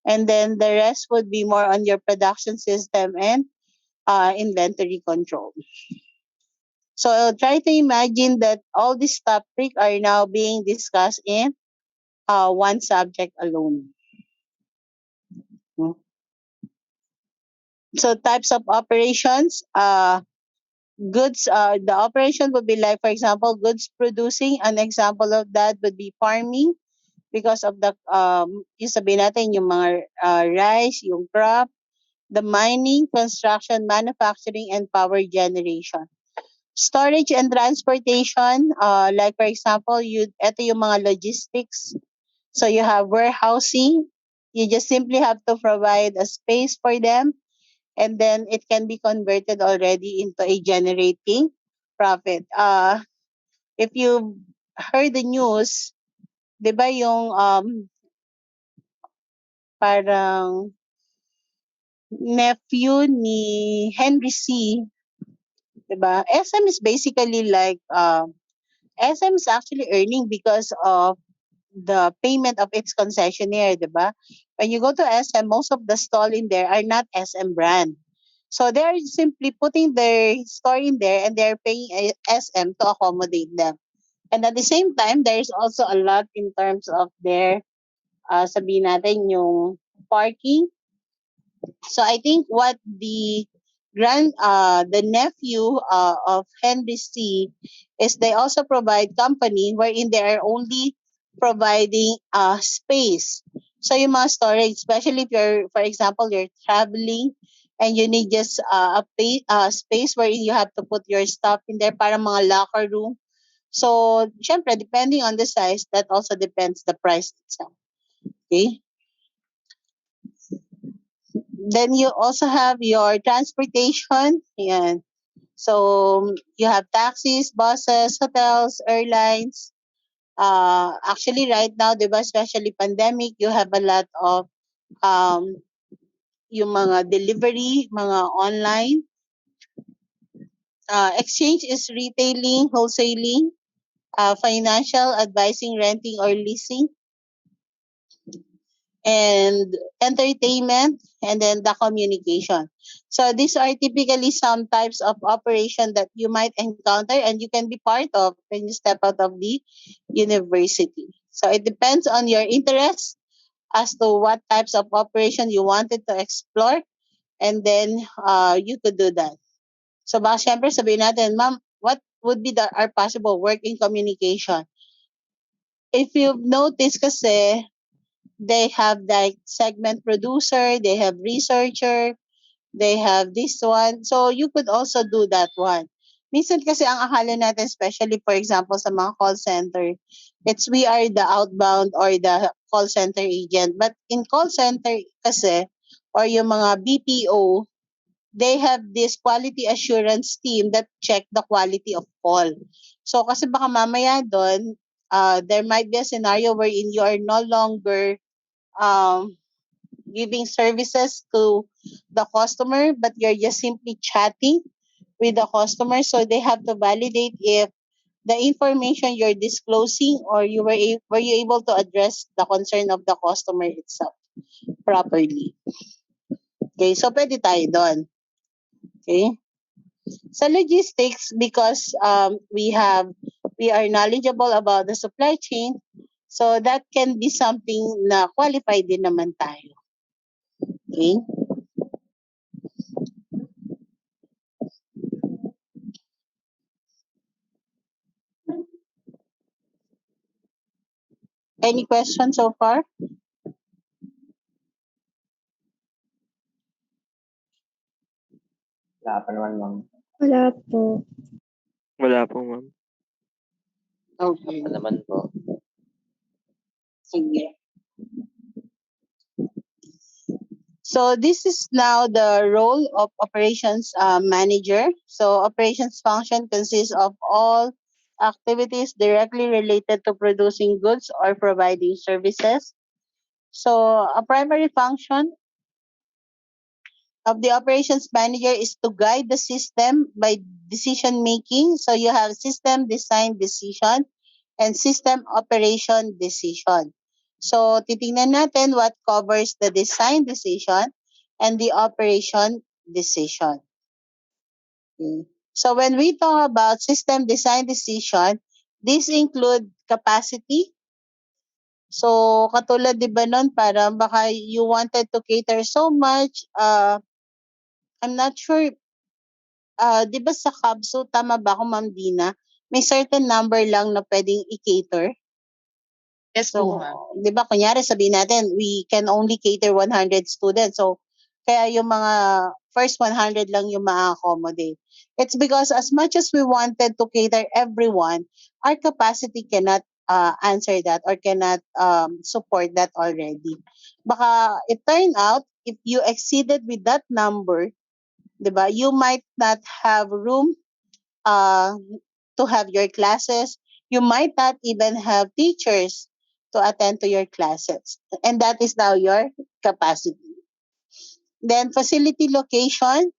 and then the rest would be more on your production system and inventory control. So try to imagine that all these topics are now being discussed in one subject alone. Hmm. So types of operations, goods, the operation would be like, for example, goods producing. An example of that would be farming because of the, yung sabihin natin, yung mga rice, yung crop, the mining, construction, manufacturing, and power generation. Storage and transportation, like for example, ito yung mga logistics. So you have warehousing. You just simply have to provide a space for them, and then it can be converted already into a generating profit. If you heard the news, di ba yung parang nephew ni Henry C, di ba? SM is basically like, SM is actually earning because of the payment of its concessionaire, di ba? When you go to SM, most of the stall in there are not SM brand. So they're simply putting their store in there and they're paying SM to accommodate them. And at the same time, there's also a lot in terms of their, sabihin natin, yung parking. So I think what the nephew of Henry C is they also provide company wherein they are only providing space. So yung mga storage, especially if you're, for example, you're traveling and you need just space wherein you have to put your stuff in there, para mga locker room. So, syempre, depending on the size, that also depends the price itself. Okay? Then you also have your transportation. Yan. So you have taxis, buses, hotels, airlines. Actually, right now, di ba, especially pandemic, you have a lot of um, yung mga delivery, mga online. Exchange is retailing, wholesaling, financial advising, renting or leasing, and entertainment, and then the communication. So these are typically some types of operation that you might encounter and you can be part of when you step out of the university. So it depends on your interest as to what types of operation you wanted to explore, and then you could do that. So baka syempre sabihin natin, ma'am, what would be our possible work in communication? If you've noticed kasi, they have like segment producer, they have researcher, they have this one. So you could also do that one. Minsan kasi ang akala natin, especially for example sa mga call center, it's we are the outbound or the call center agent. But in call center kasi, or yung mga BPO, they have this quality assurance team that check the quality of call. So kasi baka mamaya doon, there might be a scenario wherein you are no longer um, giving services to the customer, but you're just simply chatting with the customer. So they have to validate if the information you're disclosing or were you able to address the concern of the customer itself properly. Okay, so pwede tayo doon. Okay? Sa logistics, because we are knowledgeable about the supply chain, so that can be something na qualified din naman tayo. Okay? Any questions so far? Wala pa naman, ma'am. Wala po. Wala po, ma'am. Okay. Wala naman po. Sige. So this is now the role of operations manager. So operations function consists of all activities directly related to producing goods or providing services. So a primary function of the operations manager is to guide the system by decision making. So you have system design decision and system operation decision. So titingnan natin what covers the design decision and the operation decision. Okay. So when we talk about system design decision, this include capacity. So katulad 'di ba nun, para baka you wanted to cater so much, I'm not sure, 'di ba sa Capso, tama ba ako Ma'am Dina, may certain number lang na pwedeng i-cater? Yes So, po, ma'am. 'di ba kunyari sabihin natin, we can only cater 100 students. So, kaya yung mga first 100 lang yung ma-accommodate. It's because as much as we wanted to cater everyone, our capacity cannot answer that or cannot support that already. Baka it turned out, if you exceeded with that number, 'di ba, you might not have room uh, to have your classes. You might not even have teachers to attend to your classes. And that is now your capacity. Then facility location,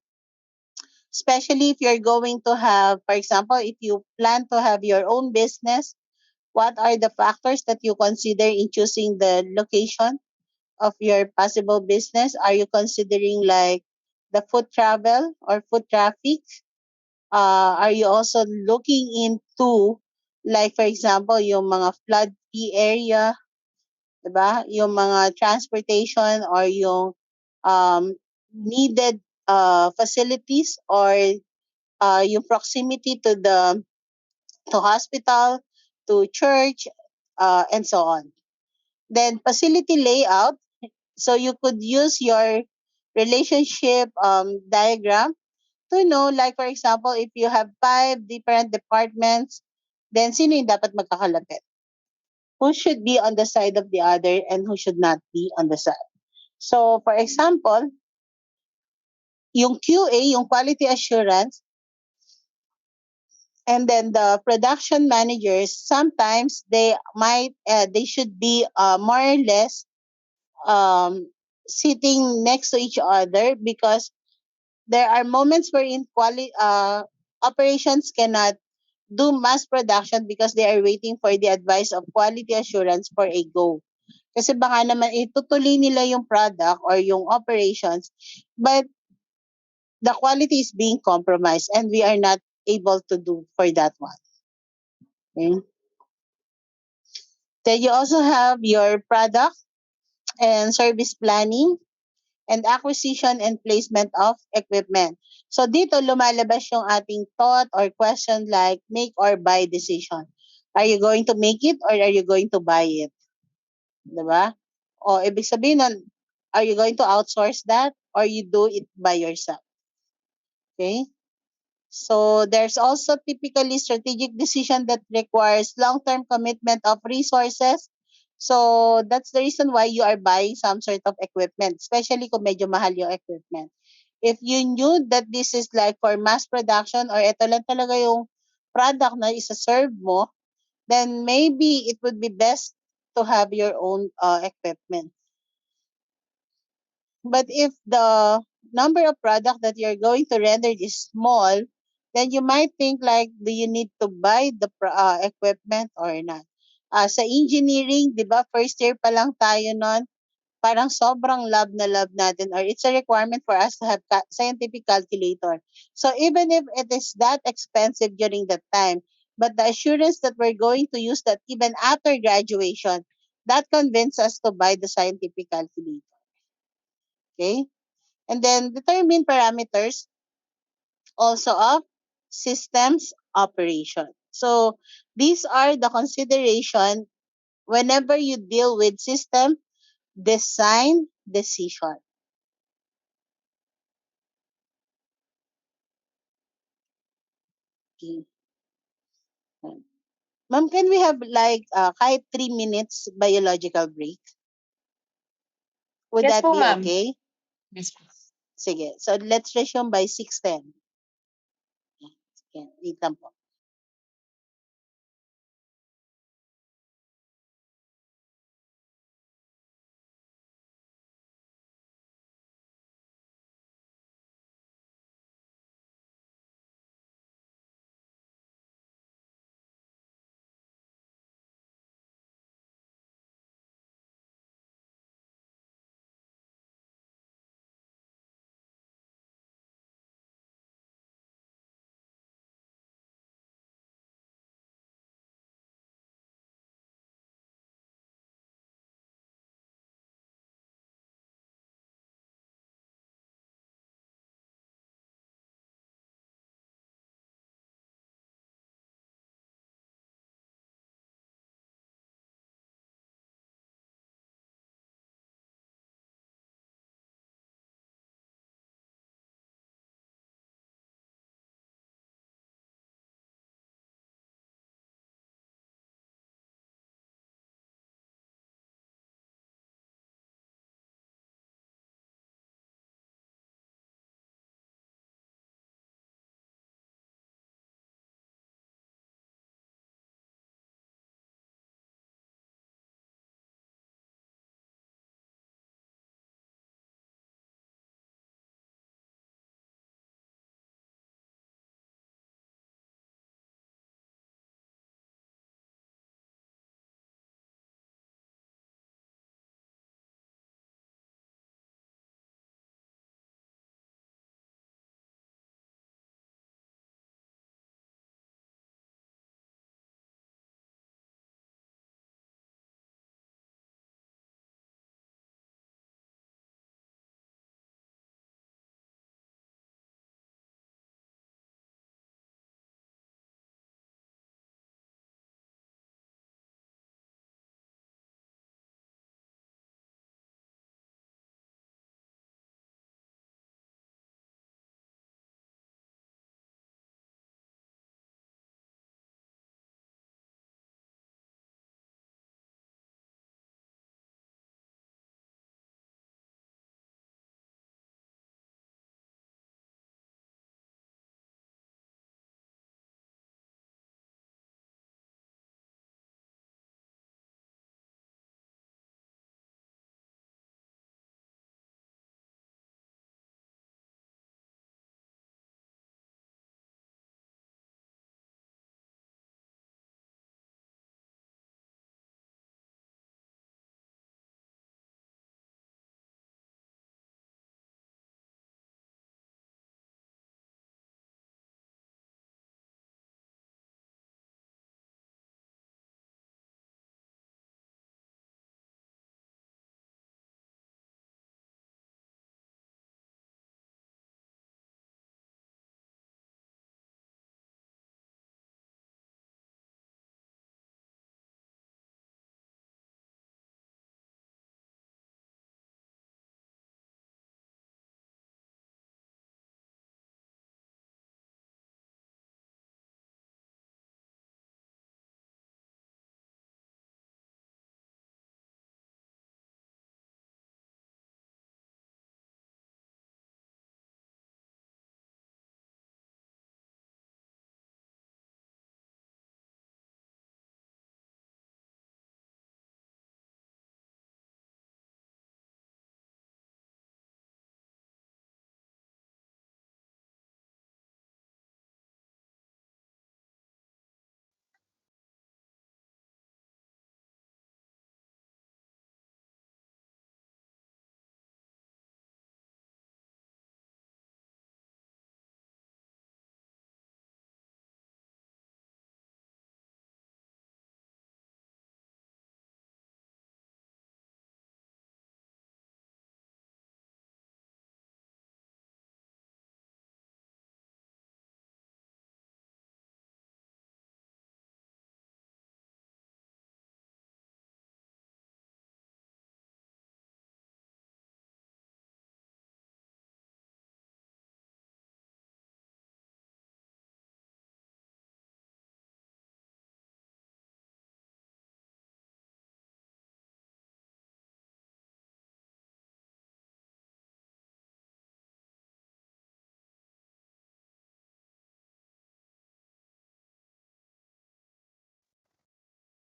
especially if you're going to have, for example, if you plan to have your own business, what are the factors that you consider in choosing the location of your possible business? Are you considering like the foot travel or foot traffic? Are you also looking into, like for example, yung mga flood fee area, 'di ba? Yung mga transportation or yung needed facilities or yung proximity to the to hospital, to church, and so on. Then facility layout, so you could use your relationship diagram to know, like for example, if you have 5 different departments, then sino yung dapat magkakalapit? Who should be on the side of the other and who should not be on the side? So, for example, yung QA, yung quality assurance, and then the production managers, sometimes they should be more or less um, sitting next to each other, because there are moments wherein operations cannot do mass production because they are waiting for the advice of quality assurance for a go. Kasi baka naman itutuloy nila yung product or yung operations, but the quality is being compromised and we are not able to do for that one. Okay? Then you also have your product and service planning and acquisition and placement of equipment. So dito lumalabas yung ating thought or question like make or buy decision. Are you going to make it or are you going to buy it? 'Di ba? O ibig sabihin nun, are you going to outsource that or you do it by yourself? Okay? So there's also typically strategic decision that requires long-term commitment of resources. So that's the reason why you are buying some sort of equipment, especially kung medyo mahal yung equipment. If you knew that this is like for mass production or ito lang talaga yung product na isa-serve mo, then maybe it would be best to have your own equipment. But if the number of product that you're going to render is small, then you might think like, do you need to buy the equipment or not? Sa engineering, di ba, first year pa lang tayo nun, parang sobrang love natin, or it's a requirement for us to have scientific calculator. So even if it is that expensive during that time, but the assurance that we're going to use that even after graduation, that convinced us to buy the scientific calculator. Okay? And then determine parameters also of systems operation. So these are the consideration whenever you deal with system design decision. Okay. Ma'am, can we have like kahit 3 minutes biological break? Would Yes that po, be ma'am. okay? Yes po. Sige. So let's resume by 6:10. Sige, wait lang po.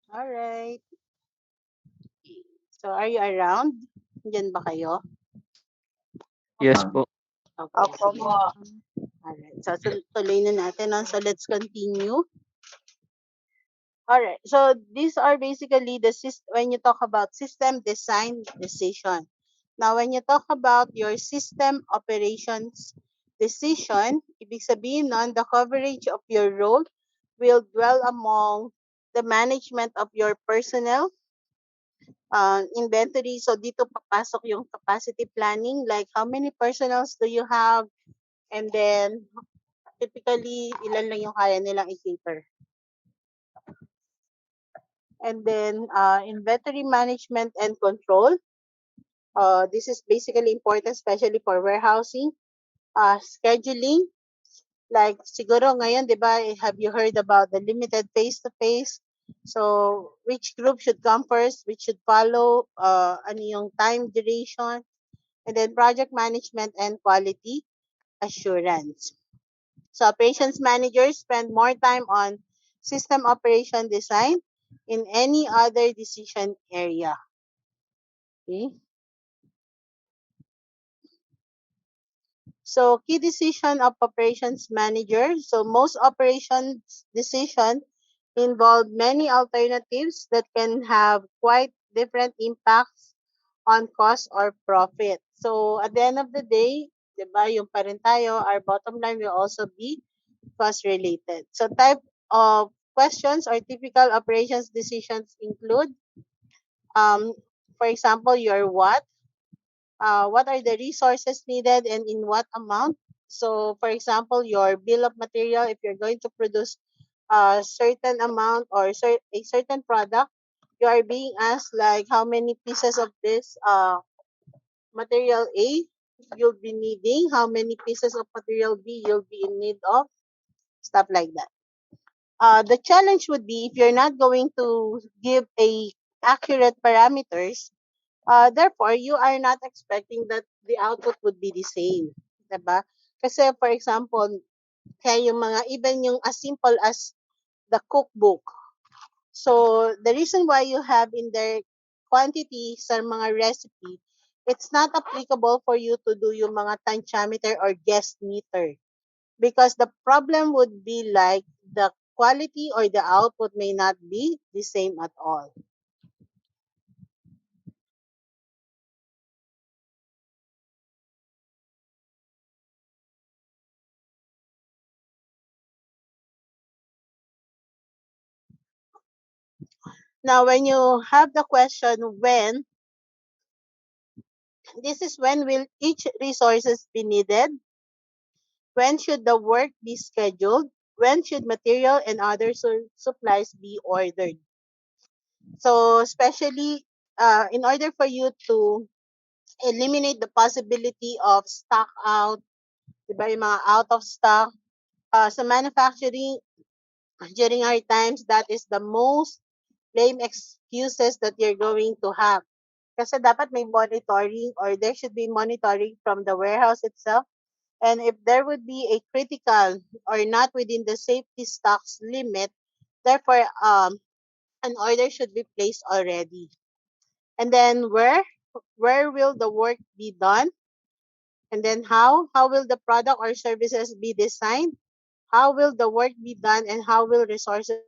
All right. So, are you around? Diyan ba kayo? Yes po. Okay, Opo sige. po. Alright. So, tuloy na natin. No? So, let's continue. Alright. So, these are basically the when you talk about system design decision. Now, when you talk about your system operations decision, ibig sabihin nun, the coverage of your role will dwell among the management of your personnel, inventory. So, dito papasok yung capacity planning, like how many personnels do you have, and then typically, ilan lang yung kaya nilang i-cater. And then, inventory management and control. This is basically important, especially for warehousing. Scheduling, like siguro ngayon, di ba, have you heard about the limited face-to-face? So, which group should come first, which should follow, ano yung time duration, and then project management and quality assurance. So operations managers spend more time on system operation design in any other decision area. Okay. So key decision of operations manager. So most operations decision involve many alternatives that can have quite different impacts on cost or profit. So at the end of the day, 'di ba, yung pa rin tayo, our bottom line will also be cost related. So type of questions or typical operations decisions include, um, for example, your what are the resources needed and in what amount. So for example, your bill of material, if you're going to produce a certain amount or a certain product, you are being asked like how many pieces of this material A you'll be needing, how many pieces of material B you'll be in need of, stuff like that. The challenge would be if you're not going to give a accurate parameters, therefore you are not expecting that the output would be the same, 'di ba? Kasi for example, kaya yung mga even yung as simple as the cookbook. So the reason why you have in there quantity sa mga recipe, it's not applicable for you to do yung mga tantiometer or guess meter, because the problem would be like the quality or the output may not be the same at all. Now, when you have the question when, this is when will each resources be needed, when should the work be scheduled, when should material and other supplies be ordered. So, especially in order for you to eliminate the possibility of stock out, diba, yung mga out of stock, sa manufacturing, during our times, that is the most lame excuses that you're going to have. Kasi dapat may monitoring or there should be monitoring from the warehouse itself. And if there would be a critical or not within the safety stocks limit, therefore, an order should be placed already. And then where will the work be done? And then how will the product or services be designed? How will the work be done and how will resources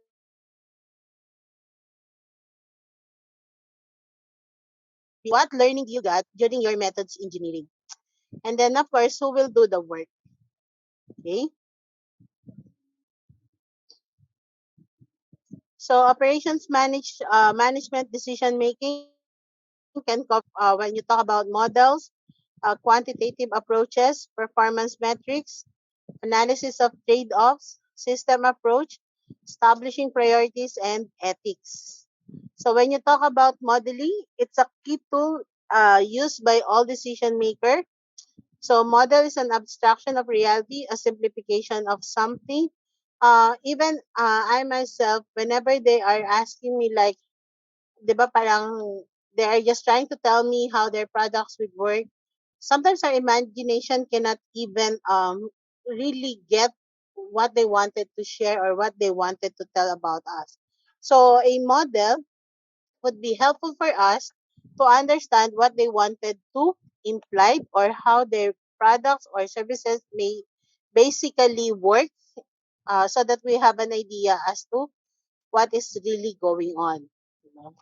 be, what learning do you got during your methods engineering? And then of course, who will do the work? Okay. So operations management decision making can cover when you talk about models, quantitative approaches, performance metrics, analysis of trade-offs, system approach, establishing priorities, and ethics. So when you talk about modeling, it's a key tool used by all decision makers. So model is an abstraction of reality, a simplification of something. Even I myself, whenever they are asking me like, 'di ba parang they are just trying to tell me how their products would work. Sometimes our imagination cannot even really get what they wanted to share or what they wanted to tell about us. So a model would be helpful for us to understand what they wanted to imply or how their products or services may basically work, so that we have an idea as to what is really going on. You know?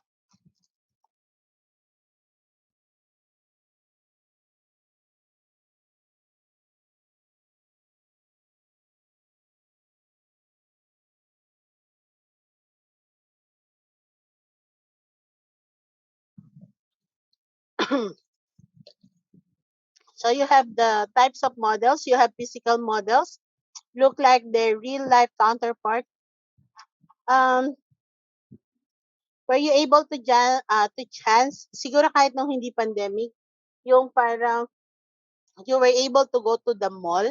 So you have the types of models. You have physical models, look like their real life counterpart. Um, were you able to to chance, siguro kahit nung hindi pandemic, yung parang you were able to go to the mall,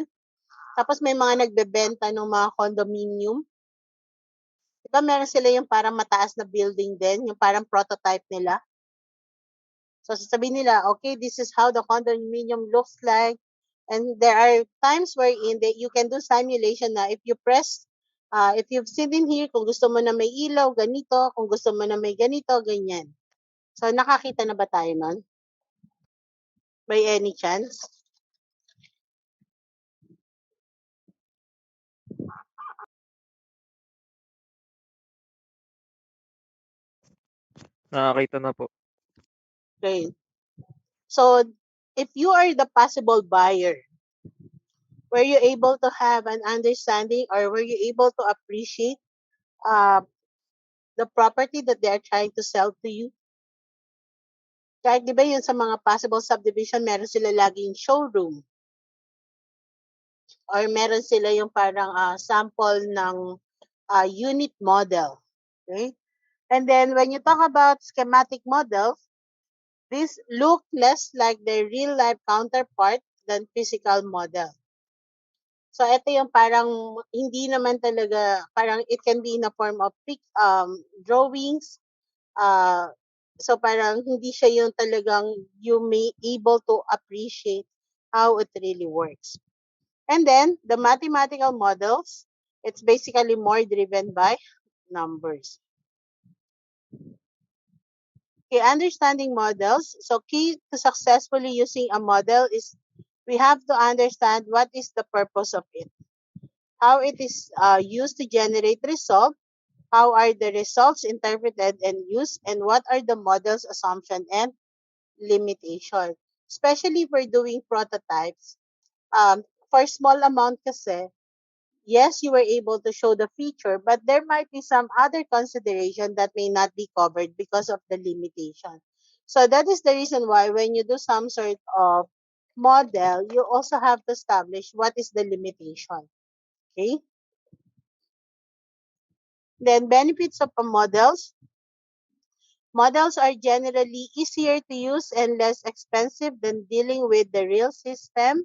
tapos may mga nagbebenta ng mga condominium. Diba meron sila yung parang mataas na building din, yung parang prototype nila. So sasabihin nila, okay, this is how the condominium looks like. And there are times wherein that you can do simulation na if you press, if you've seen in here, kung gusto mo na may ilaw, ganito. Kung gusto mo na may ganito, ganyan. So nakakita na ba tayo nun? By any chance? Nakakita na po. Okay. So if you are the possible buyer, were you able to have an understanding or were you able to appreciate uh, the property that they are trying to sell to you? Kahit di ba yun sa mga possible subdivision, meron sila laging showroom or meron sila yung parang sample ng unit model. Okay? And then when you talk about schematic models, these look less like their real life counterpart than physical model. So ito yung parang hindi naman talaga, parang it can be in a form of drawings. Uh, so parang hindi siya yung talagang you may able to appreciate how it really works. And then the mathematical models, it's basically more driven by numbers. Okay, understanding models. So key to successfully using a model is we have to understand what is the purpose of it, how it is used to generate result, how are the results interpreted and used, and what are the model's assumption and limitation. Especially if we're doing prototypes, for small amount kasi, yes, you were able to show the feature, but there might be some other consideration that may not be covered because of the limitation. So that is the reason why when you do some sort of model, you also have to establish what is the limitation. Okay? Then benefits of a models. Models are generally easier to use and less expensive than dealing with the real system.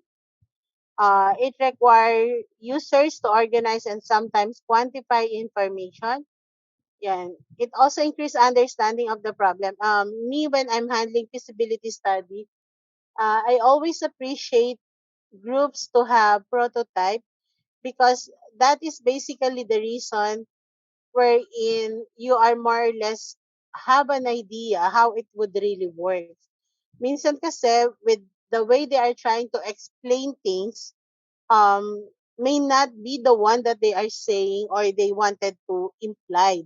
It requires users to organize and sometimes quantify information. Yan. It also increases understanding of the problem. Me, when I'm handling feasibility study, I always appreciate groups to have prototype because that is basically the reason wherein you are more or less have an idea how it would really work. Minsan kasi with the way they are trying to explain things, may not be the one that they are saying or they wanted to imply.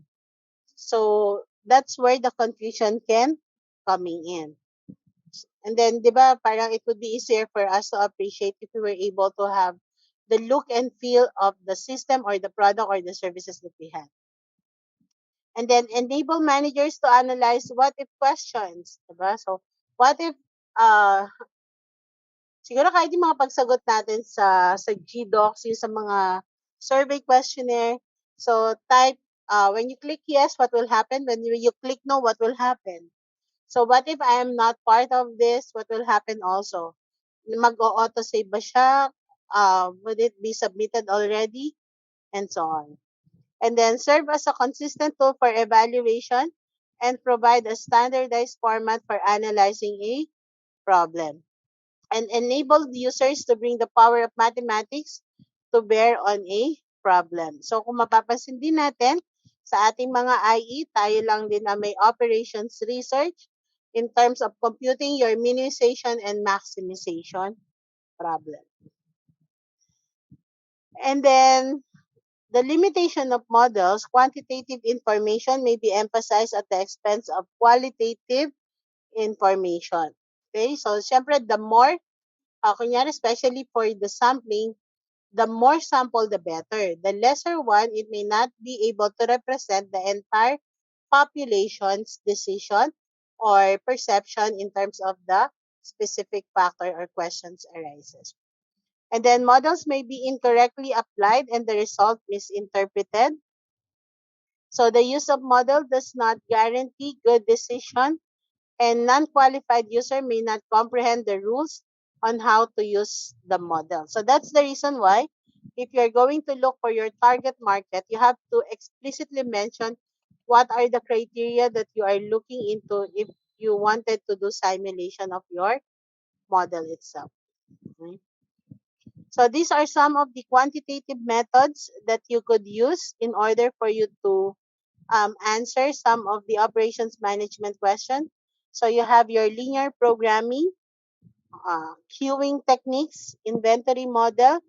So that's where the confusion can coming in. And then, di ba, parang it would be easier for us to appreciate if we were able to have the look and feel of the system or the product or the services that we have. And then enable managers to analyze what if questions. Diba? So, what if, siguro kahit yung mga pagsagot natin sa GDocs, yung sa mga survey questionnaire, so type, when you click yes, what will happen? When you click no, what will happen? So, what if I am not part of this? What will happen also? Mag-auto-save ba siya? Would it be submitted already? And so on. And then serve as a consistent tool for evaluation and provide a standardized format for analyzing a problem. And enable users to bring the power of mathematics to bear on a problem. So kung mapapansin din natin, Sa ating mga IE, tayo lang din na may operations research in terms of computing your minimization and maximization problem. And then, the limitation of models, quantitative information may be emphasized at the expense of qualitative information. Okay, so syempre, the more, kunyari, especially for the sampling, the more sample, the better. The lesser one, it may not be able to represent the entire population's decision or perception in terms of the specific factor or questions arises. And then models may be incorrectly applied and the result misinterpreted. So the use of model does not guarantee good decision, and non-qualified user may not comprehend the rules on how to use the model. So that's the reason why if you're going to look for your target market, you have to explicitly mention what are the criteria that you are looking into if you wanted to do simulation of your model itself. Okay? So these are some of the quantitative methods that you could use in order for you to answer some of the operations management questions. So you have your linear programming, queuing techniques, inventory model,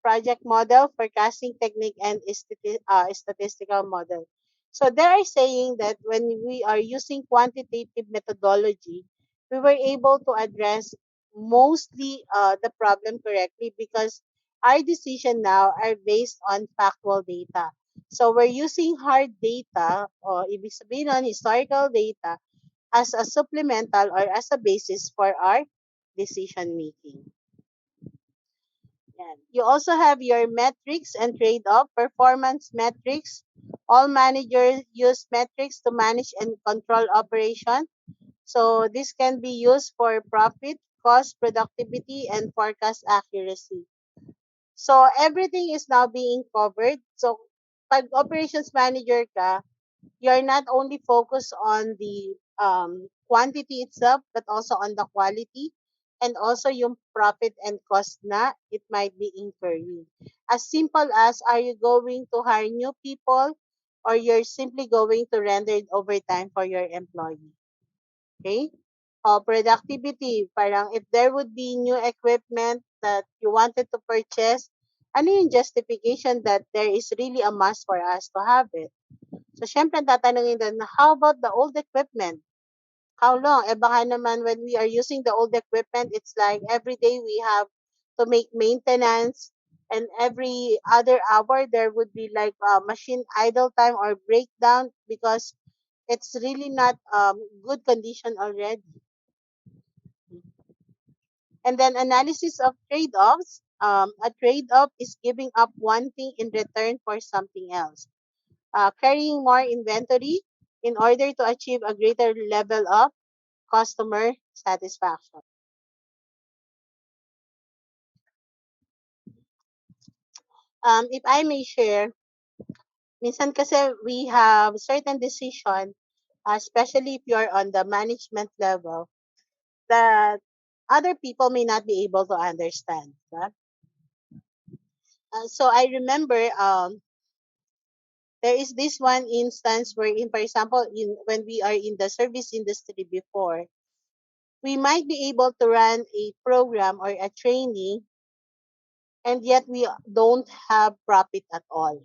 project model, forecasting technique, and statistical model. So they are saying that when we are using quantitative methodology, we were able to address mostly the problem correctly because our decision now are based on factual data. So we're using hard data or ibig sabihin nun, historical data as a supplemental or as a basis for our decision making. Yan. You also have your metrics and trade-off, performance metrics. All managers use metrics to manage and control operation. So this can be used for profit, cost, productivity, and forecast accuracy. So everything is now being covered. So pag operations manager ka, you're not only focused on the quantity itself, but also on the quality and also yung profit and cost na it might be incurring. As simple as, are you going to hire new people or you're simply going to render overtime for your employee? Okay? Productivity, parang if there would be new equipment that you wanted to purchase, ano yung justification that there is really a must for us to have it? So, syempre, tatanungin doon, how about the old equipment? How long? Eh, baka naman when we are using the old equipment, it's like every day we have to make maintenance and every other hour there would be like machine idle time or breakdown because it's really not good condition already. And then analysis of trade-offs. A trade-off is giving up one thing in return for something else. Carrying more inventory in order to achieve a greater level of customer satisfaction. If I may share, minsan kasi we have certain decision, especially if you're on the management level, that other people may not be able to understand. Right? So I remember there is this one instance where, in, for example, when we are in the service industry before, we might be able to run a program or a training and yet we don't have profit at all.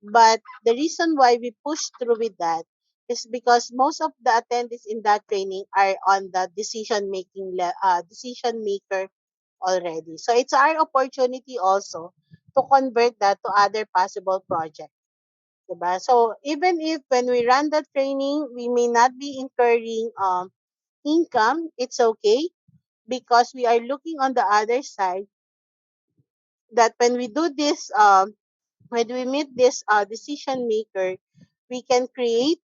But the reason why we push through with that is because most of the attendees in that training are on the decision maker already. So it's our opportunity also to convert that to other possible projects. Diba? So even if when we run the training, we may not be incurring income, it's okay because we are looking on the other side that when we do this, when we meet this decision maker, we can create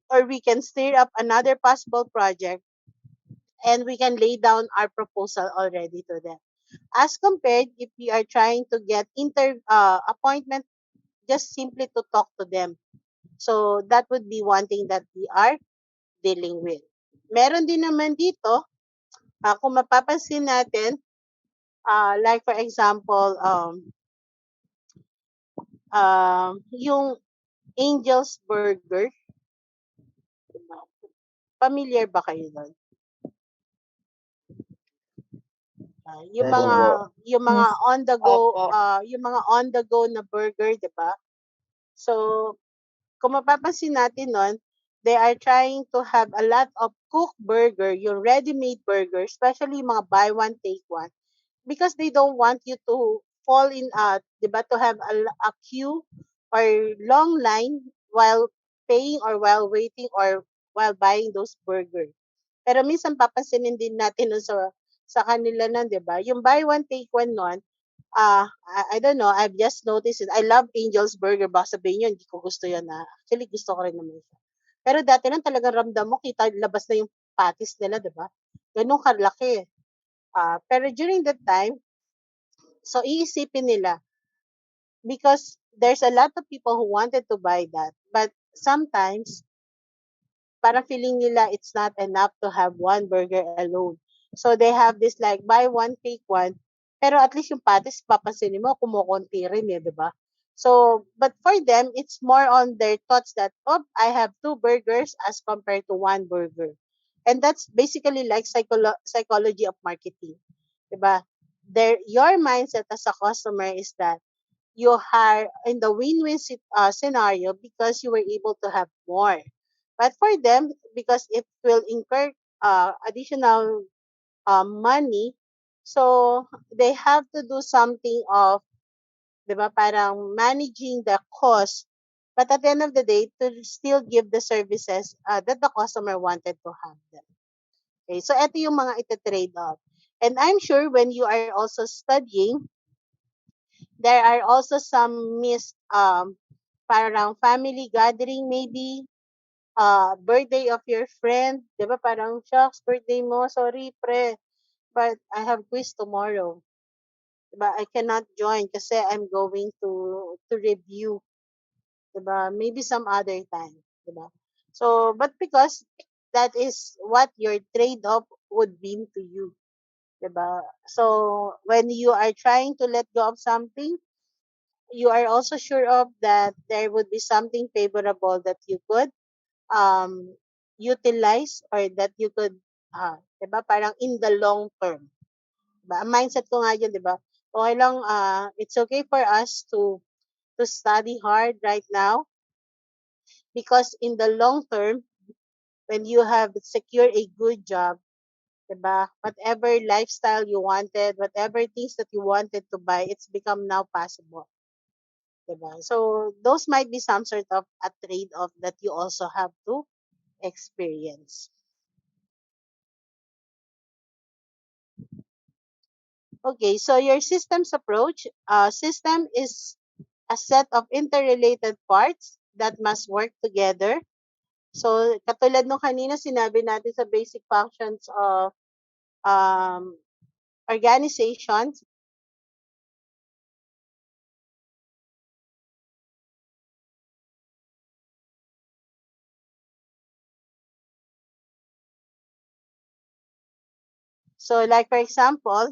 or we can stir up another possible project and we can lay down our proposal already to them. As compared if we are trying to get appointment just simply to talk to them. So that would be one thing that we are dealing with. Meron din naman dito, kung mapapansin natin, like for example, yung Angel's Burger. Familiar ba kayo doon? Yung Opo. mga yung mga Yes. on the go Opo. yung mga on the go na burger, 'di ba? So, kung mapapansin natin nun, they are trying to have a lot of cooked burger, yung ready-made burger, especially yung mga buy one take one, because they don't want you to fall in 'di ba, to have a queue or long line while paying or while waiting or while buying those burger. Pero minsan papansinin din natin nun sa kanila nun, 'di ba? Yung buy one take one nun, I don't know, I've just noticed it. I love Angel's Burger. Baka sabihin niyo, hindi ko gusto yan na. Actually, gusto ko rin naman siya. Pero dati lang talagang ramdam mo, kita labas na yung patis nila, di ba? Ganun kalaki. Pero during that time, so iisipin nila, because there's a lot of people who wanted to buy that. But sometimes, parang feeling nila it's not enough to have one burger alone. So they have this like buy one take one, pero at least yung patis papansinin mo kumukonti rin eh, 'di ba? So, but for them, it's more on their thoughts that, oh, I have two burgers as compared to one burger. And that's basically like psychology of marketing, 'di ba? Your mindset as a customer is that you are in the win-win scenario because you were able to have more. But for them, because it will incur additional money, so they have to do something of, di ba, parang managing the cost, but at the end of the day, to still give the services that the customer wanted to have them. Okay, so ito yung mga iti-trade off. And I'm sure when you are also studying, there are also some missed parang family gathering maybe, birthday of your friend, 'di ba? Parang shucks, birthday mo, sorry pre, but I have quiz tomorrow. 'Di ba? I cannot join kasi I'm going to review, 'di ba? Maybe some other time, 'di ba? So, but because that is what your trade-off would mean to you, 'di ba? So, when you are trying to let go of something, you are also sure of that there would be something favorable that you could um utilize or that you could 'di ba, parang in the long term. 'Di ba? Ang mindset ko nga yun, 'di ba? Okay lang, it's okay for us to study hard right now because in the long term, when you have secured a good job, 'di ba? Whatever lifestyle you wanted, whatever things that you wanted to buy, it's become now possible. 'Di ba? So those might be some sort of a trade-off that you also have to experience. Okay, so your systems approach, system is a set of interrelated parts that must work together. So, katulad nung kanina sinabi natin sa basic functions of um, organizations, so like for example,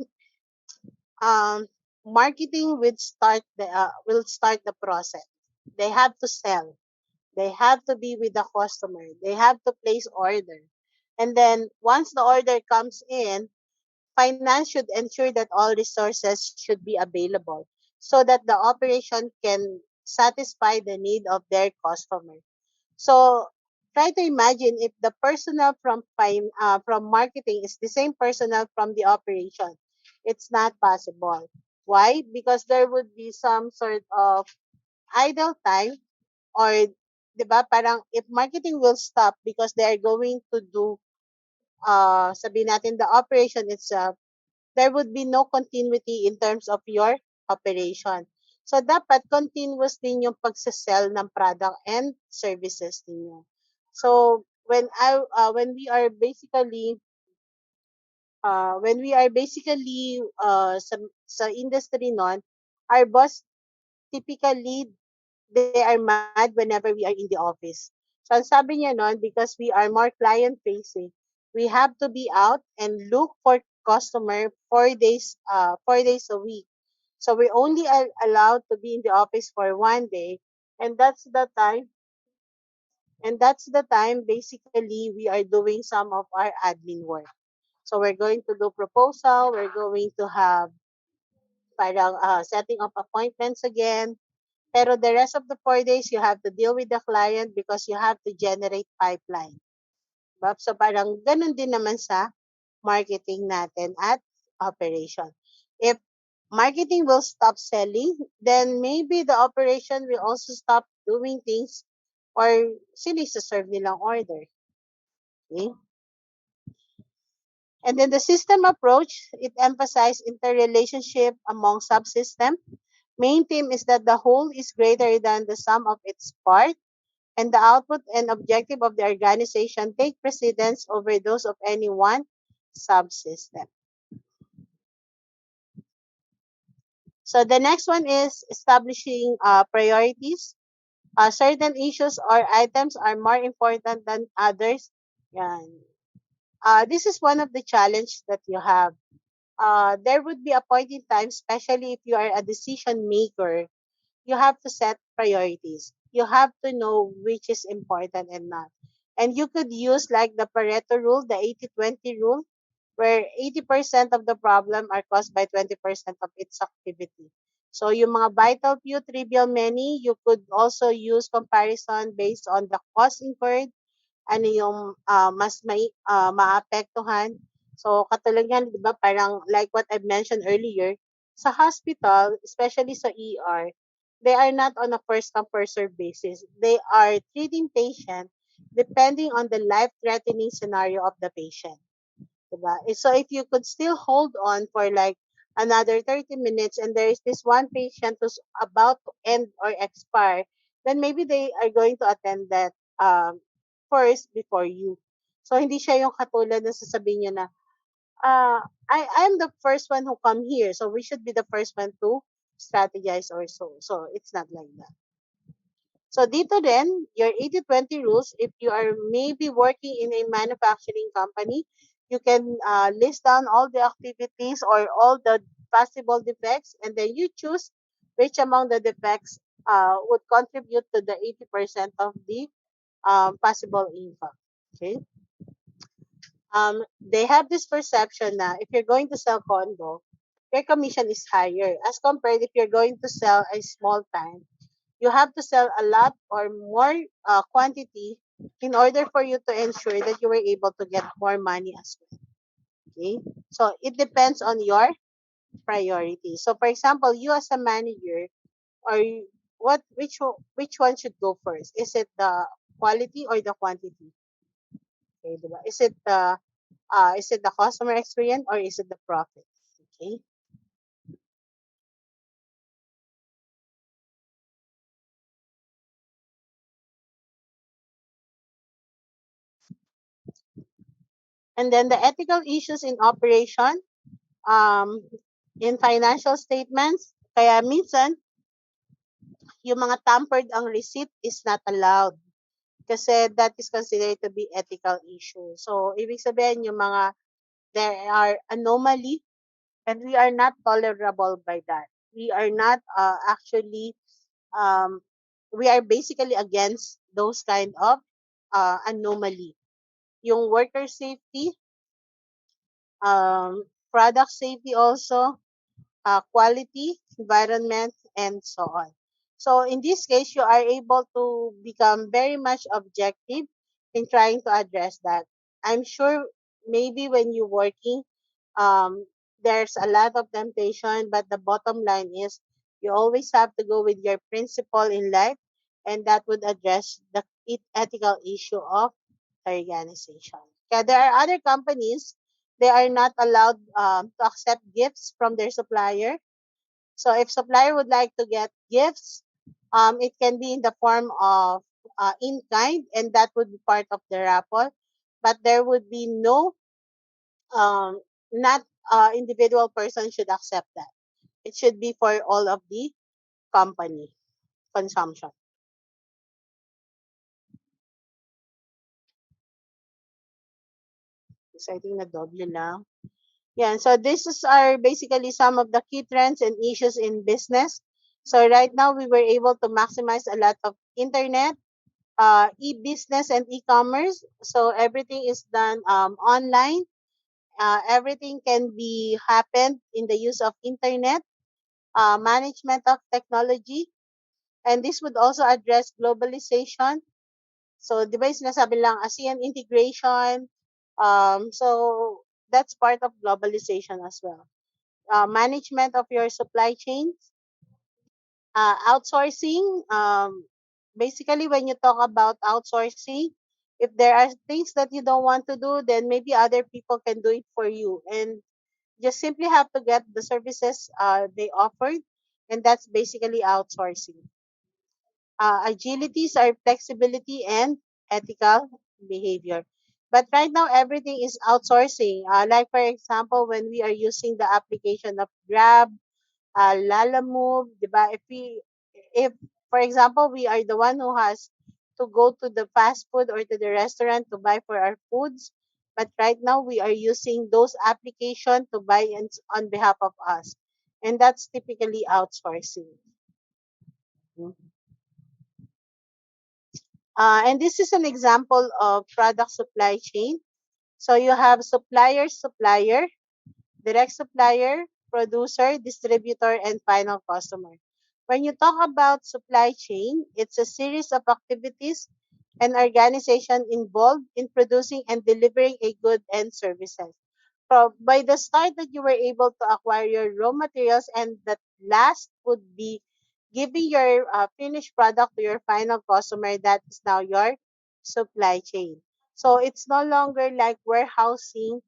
marketing will start the process. They have to sell. They have to be with the customer. They have to place order. And then once the order comes in, finance should ensure that all resources should be available so that the operation can satisfy the need of their customer. So try to imagine if the personnel from marketing is the same personnel from the operation. It's not possible. Why? Because there would be some sort of idle time or 'di ba parang if marketing will stop because they are going to do sabihin natin the operation itself, there would be no continuity in terms of your operation. So, dapat continuous din yung pagsasell ng product and services ninyo. So, when we are basically sa industry non, our boss typically they are mad whenever we are in the office. So, ang sabi niya nun, because we are more client-facing, we have to be out and look for customer 4 days a week. So, we're only allowed to be in the office for one day, and that's the time And that's the time basically we are doing some of our admin work. So we're going to do proposal, we're going to have parang setting up appointments again. Pero the rest of the 4 days, you have to deal with the client because you have to generate pipeline. Diba? So parang ganun din naman sa marketing natin at operation. If marketing will stop selling, then maybe the operation will also stop doing things or sila sa serve nilang order. Okay? And then the system approach, it emphasizes interrelationship among subsystem. Main theme is that the whole is greater than the sum of its part, and the output and objective of the organization take precedence over those of any one subsystem. So the next one is establishing priorities. Certain issues or items are more important than others. Yan. This is one of the challenge that you have. There would be a point in time, especially if you are a decision maker, you have to set priorities. You have to know which is important and not. And you could use like the Pareto rule, the 80-20 rule, where 80% of the problem are caused by 20% of its activity. So yung mga vital few, trivial many, you could also use comparison based on the cost incurred, ano yung mas may maapektuhan. So katulad yan, 'di ba, parang like what I mentioned earlier, sa hospital, especially sa ER, they are not on a first come first serve basis. They are treating patient depending on the life-threatening scenario of the patient. Diba? So if you could still hold on for like another 30 minutes and there is this one patient who's about to end or expire, then maybe they are going to attend that first before you. So hindi siya yung katulad na sasabihin niya na, I'm the first one who come here, so we should be the first one to strategize or so. So it's not like that. So dito din, your 80-20 rules, if you are maybe working in a manufacturing company, you can list down all the activities or all the possible defects, and then you choose which among the defects would contribute to the 80% of the possible income. Okay? They have this perception na if you're going to sell condo, your commission is higher as compared if you're going to sell a small time. You have to sell a lot or more quantity in order for you to ensure that you were able to get more money as well. Okay? So it depends on your priority. So for example, you as a manager, or which one should go first? Is it the quality or the quantity? Okay, diba? Is it the customer experience or is it the profit? Okay. And then the ethical issues in operation, um, in financial statements, kaya minsan, yung mga tampered ang receipt is not allowed kasi that is considered to be ethical issue. So, ibig sabihin yung mga there are anomaly and we are not tolerable by that. We are not actually um, we are basically against those kind of anomaly. Yung worker safety, product safety also, quality, environment, and so on. So in this case, you are able to become very much objective in trying to address that. I'm sure maybe when you're working, um, there's a lot of temptation, but the bottom line is you always have to go with your principle in life, and that would address the ethical issue of the organization. Yeah, there are other companies, they are not allowed to accept gifts from their supplier. So if supplier would like to get gifts, it can be in the form of in kind, and that would be part of the raffle. But there would be no not individual person should accept that. It should be for all of the company consumption. So I think na doble lang. Yeah, so this is are basically some of the key trends and issues in business. So right now we were able to maximize a lot of internet. e-business and e-commerce. So everything is done online. Everything can be happened in the use of internet, management of technology, and this would also address globalization. So, di ba yung sinasabi lang, ASEAN integration, so that's part of globalization as well. Management of your supply chains, outsourcing. Basically, when you talk about outsourcing, if there are things that you don't want to do, then maybe other people can do it for you, and just simply have to get the services they offered, and that's basically outsourcing. Agilities are flexibility and ethical behavior. But right now, everything is outsourcing. Like, for example, when we are using the application of Grab, Lalamove, diba? If, for example, we are the one who has to go to the fast food or to the restaurant to buy for our foods, but right now we are using those applications to buy on behalf of us. And that's typically outsourcing. And this is an example of product supply chain. So you have supplier, direct supplier, producer, distributor, and final customer. When you talk about supply chain, it's a series of activities and organization involved in producing and delivering a good and services. So by the start that you were able to acquire your raw materials, and that last would be giving your finished product to your final customer, that is now your supply chain. So it's no longer like warehousing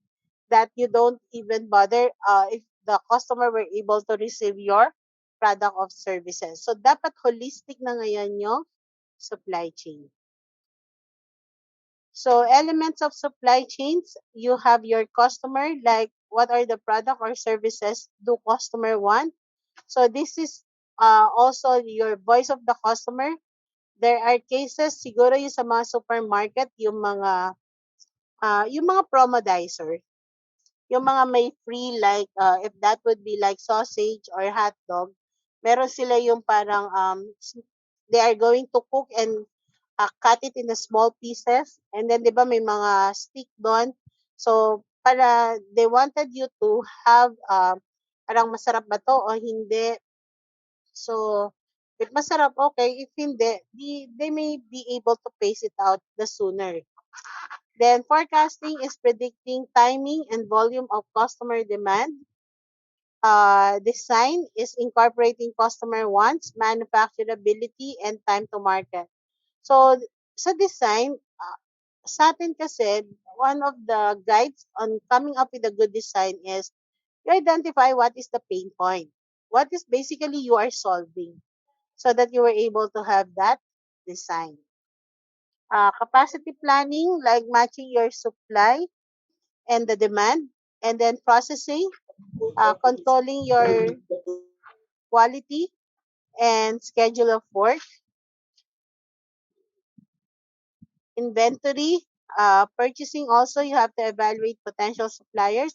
that you don't even bother if the customer were able to receive your product of services. So dapat holistic na ngayon yung supply chain. So elements of supply chains, you have your customer, like what are the product or services do customer want. So this is also your voice of the customer. There are cases, siguro yung sa mga supermarket, yung mga promodizer, yung mga may free, like if that would be like sausage or hot dog, meron sila yung parang they are going to cook and cut it in a small pieces, and then 'di ba may mga stick doon. So para they wanted you to have parang masarap ba to o hindi. So if masarap, okay. If hindi, they may be able to pace it out the sooner. Then forecasting is predicting timing and volume of customer demand. Design is incorporating customer wants, manufacturability, and time to market. So sa design, sa atin kasi, one of the guides on coming up with a good design is you identify what is the pain point. What is basically you are solving so that you were able to have that design. Capacity planning, like matching your supply and the demand, and then processing, controlling your quality and schedule of work. Inventory, purchasing also, you have to evaluate potential suppliers.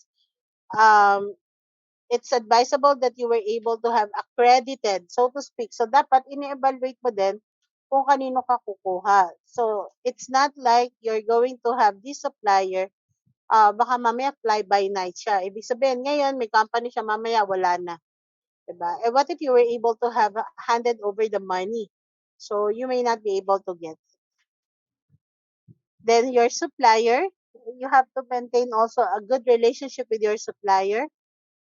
Um, it's advisable that you were able to have accredited, so to speak. So, dapat ini-evaluate mo din kung kanino ka kukuha. So, it's not like you're going to have this supplier, baka mamaya fly by night siya. Ibig sabihin, ngayon may company siya, mamaya wala na. Diba? And what if you were able to have handed over the money? So, you may not be able to get. Then your supplier, you have to maintain also a good relationship with your supplier.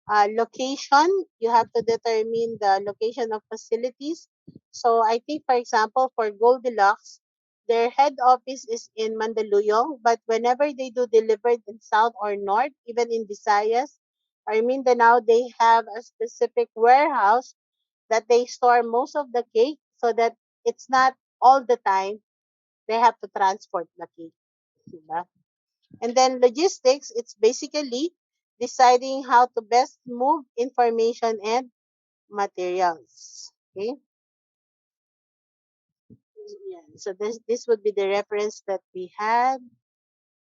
Location, you have to determine the location of facilities. So I think, for example, for Goldilocks, their head office is in Mandaluyong, but whenever they do delivered in South or North, even in Visayas or Mindanao, they have a specific warehouse that they store most of the cake, so that it's not all the time they have to transport the cake. Diba? And then logistics, it's basically deciding how to best move information and materials. Okay? Yeah. So this would be the reference that we had.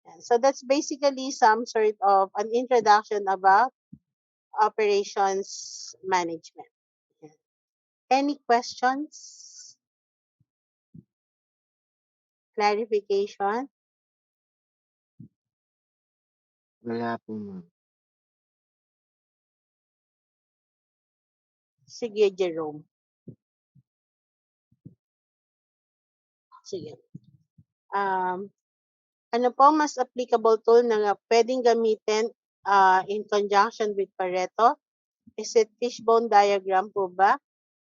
Yeah. So that's basically some sort of an introduction about operations management. Yeah. Any questions? clarification? Wala po, ma'am. Sige, Jerome. Sige. Ano po ang mas applicable tool na pwedeng gamitin in conjunction with Pareto? Is it fishbone diagram po ba?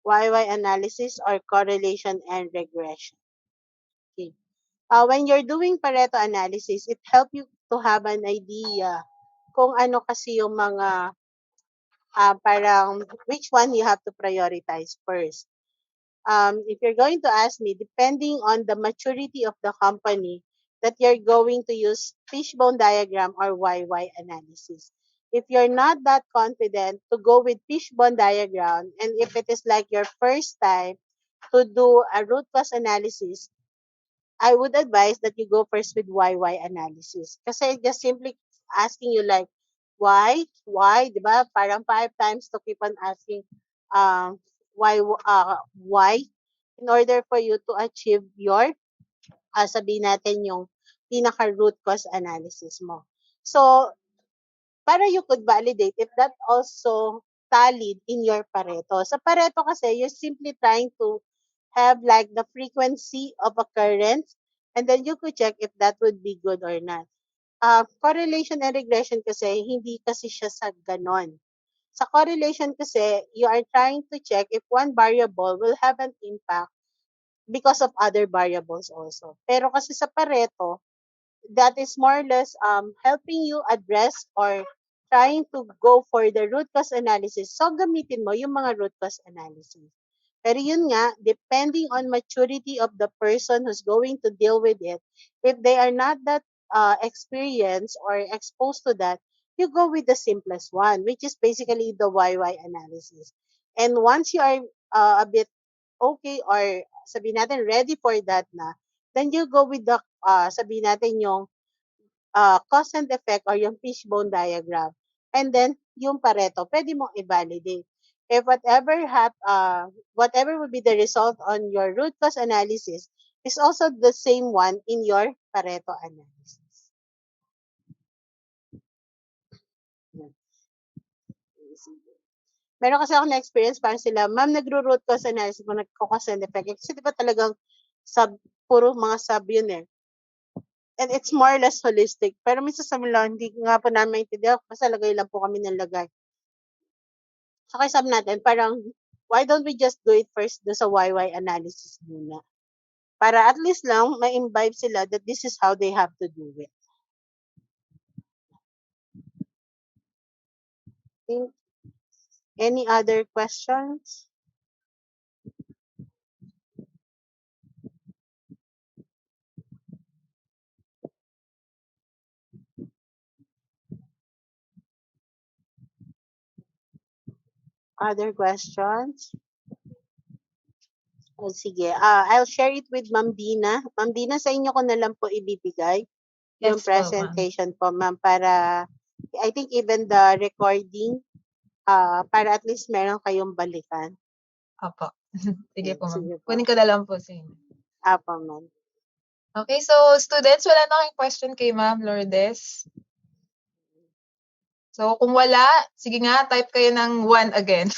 YY analysis or correlation and regression? Okay. When you're doing Pareto analysis, it helps you to have an idea kung ano kasi yung mga parang which one you have to prioritize first. If you're going to ask me, depending on the maturity of the company, that you're going to use fishbone diagram or YY analysis. If you're not that confident to go with fishbone diagram, and if it is like your first time to do a root cause analysis, I would advise that you go first with YY analysis. Kasi just simply asking you like, why, di ba? Parang 5 times to keep on asking, why, in order for you to achieve your, sabihin natin yung pinaka-root cause analysis mo. So, para you could validate if that also tallied in your Pareto. Sa Pareto kasi, you're simply trying to have like the frequency of occurrence, and then you could check if that would be good or not. Correlation and regression kasi, hindi kasi siya sa ganon. Sa correlation kasi, you are trying to check if one variable will have an impact because of other variables also. Pero kasi sa Pareto, that is more or less helping you address or trying to go for the root cause analysis. So, gamitin mo yung mga root cause analysis. Pero yun nga, depending on maturity of the person who's going to deal with it, if they are not that experienced or exposed to that, you go with the simplest one, which is basically the YY analysis. And once you are a bit okay or sabihin natin ready for that na, then you go with the sabihin natin yung cause and effect or yung fishbone diagram. And then, yung Pareto, pwede mong i-validate. If whatever will be the result on your root cause analysis is also the same one in your Pareto analysis. Meron kasi ako na-experience parang sila, ma'am, nagro-root cause analysis mo, nagko-cause and effect. Kasi di ba talagang puro mga sub yun eh. And it's more or less holistic. Pero minsan sa mga hindi nga po namin maintindihan, basta lagay lang po kami ng lagay. Saka sabi natin, parang, why don't we just do it first do sa YY analysis muna? Para at least lang, ma-imbibe sila that this is how they have to do it. Any other questions? Other questions? O sige, I'll share it with Ma'am Dina. Ma'am Dina, sa inyo ko na lang po ibibigay yung Yes po, ma'am. presentation po, ma'am, para I think even the recording, para at least meron kayong balikan. Opo. Sige po, ma'am. Sige po. Kunin ko na lang po sa inyo. Apo, ma'am. Okay, so students, wala na kayong question kay Ma'am Lourdes. So kung wala, sige nga, type kayo ng 1 again.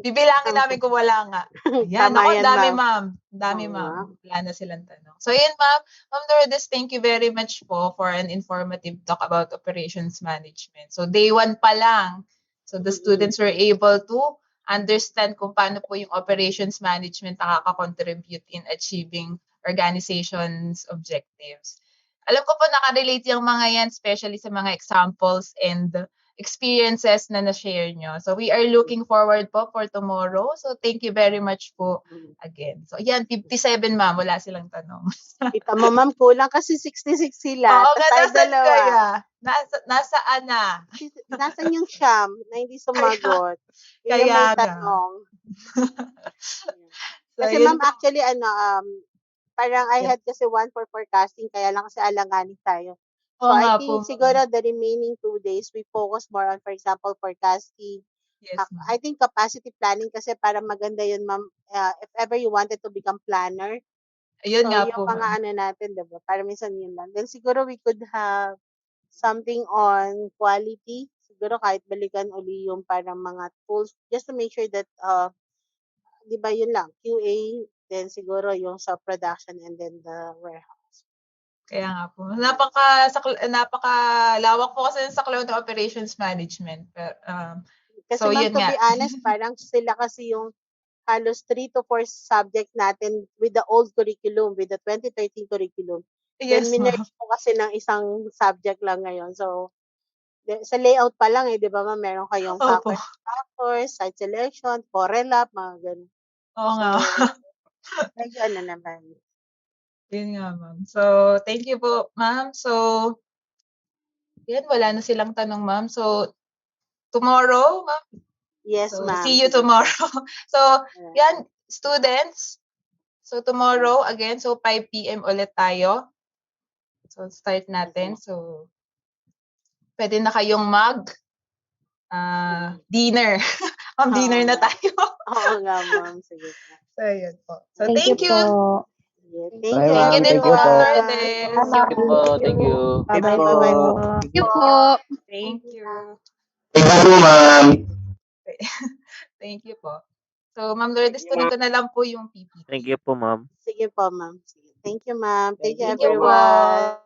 Bibilangin namin kung wala nga. Ayan, Tama ako, yan, dami, ma'am. ma'am. Dami, Oo, ma'am. ma'am. Wala na silang tanong. So, yun, ma'am. Ma'am Lourdes, thank you very much po for an informative talk about operations management. So, day 1 pa lang. So, the students were able to understand kung paano po yung operations management nakaka-contribute in achieving organization's objectives. Alam ko po nakarelate yung mga yan, especially sa mga examples and experiences na na-share nyo. So, we are looking forward po for tomorrow. So, thank you very much po again. So, yan, 57, ma'am. Wala silang tanong. Kita mo, ma'am, kulang kasi 66 sila. Oo, Tapos tayo nasan dalawa. kaya? Nasaan na? Nasaan yung siyam na hindi sumagot? Yung Kaya may nga. tanong. So, Kasi yun ma'am, po. actually, parang I Yes. had kasi one for forecasting, kaya lang kasi alanganin tayo. So, Oo I nga think po. siguro the remaining 2 days, we focus more on, for example, forecasting. Yes, I ma'am. think capacity planning kasi para maganda yun, ma'am. If ever you wanted to become planner, Ayun So, nga yung po, mga ma'am. ano natin, 'di ba? Para minsan yun lang. Then siguro we could have something on quality. Siguro kahit balikan uli yung parang mga tools just to make sure that 'di ba yun lang, QA, then siguro yung sa production and then the warehouse. Kaya nga po. Napakalawak po kasi sa cloud operations management. Kasi So ma'am, yun to be nga. honest, parang sila kasi yung halos 3 to 4 subject natin with the old curriculum, with the 2013 curriculum. Then Yes, ma'am. minerge po kasi ng isang subject lang ngayon. So, sa layout pa lang 'di ba ma'am, meron kayong Opo. factors, site selection, correlap, mga gano'n. Oo So, nga. medyo ano naman. Yun nga, ma'am. So, thank you po, ma'am. So, yan, wala na silang tanong, ma'am. So, tomorrow, ma'am. Yes, So, ma'am. see you Sige po. tomorrow. So, Ayan. yan, students. So, tomorrow, again, so 5 p.m. ulit tayo. So, start natin. So, pwede na kayong dinner. Dinner na tayo. Oo nga, ma'am. Sige po. So, yun po. So, Thank you thank you. po. Sige. Thank Thank you. you, Bye, Thank you ma'am. din Thank po, you po. Ma'am everyone. Lourdes. Salamat. Thank you po. Thank you. Thank Bye you po. bye po. Thank you po. Thank you. Thank you, ma'am. Thank you po. So, Ma'am Lourdes, kunin ko na lang po yung PPT. Thank you po, ma'am. Sige po, ma'am. Sige. Thank you, ma'am. Thank you, Thank you everyone. po.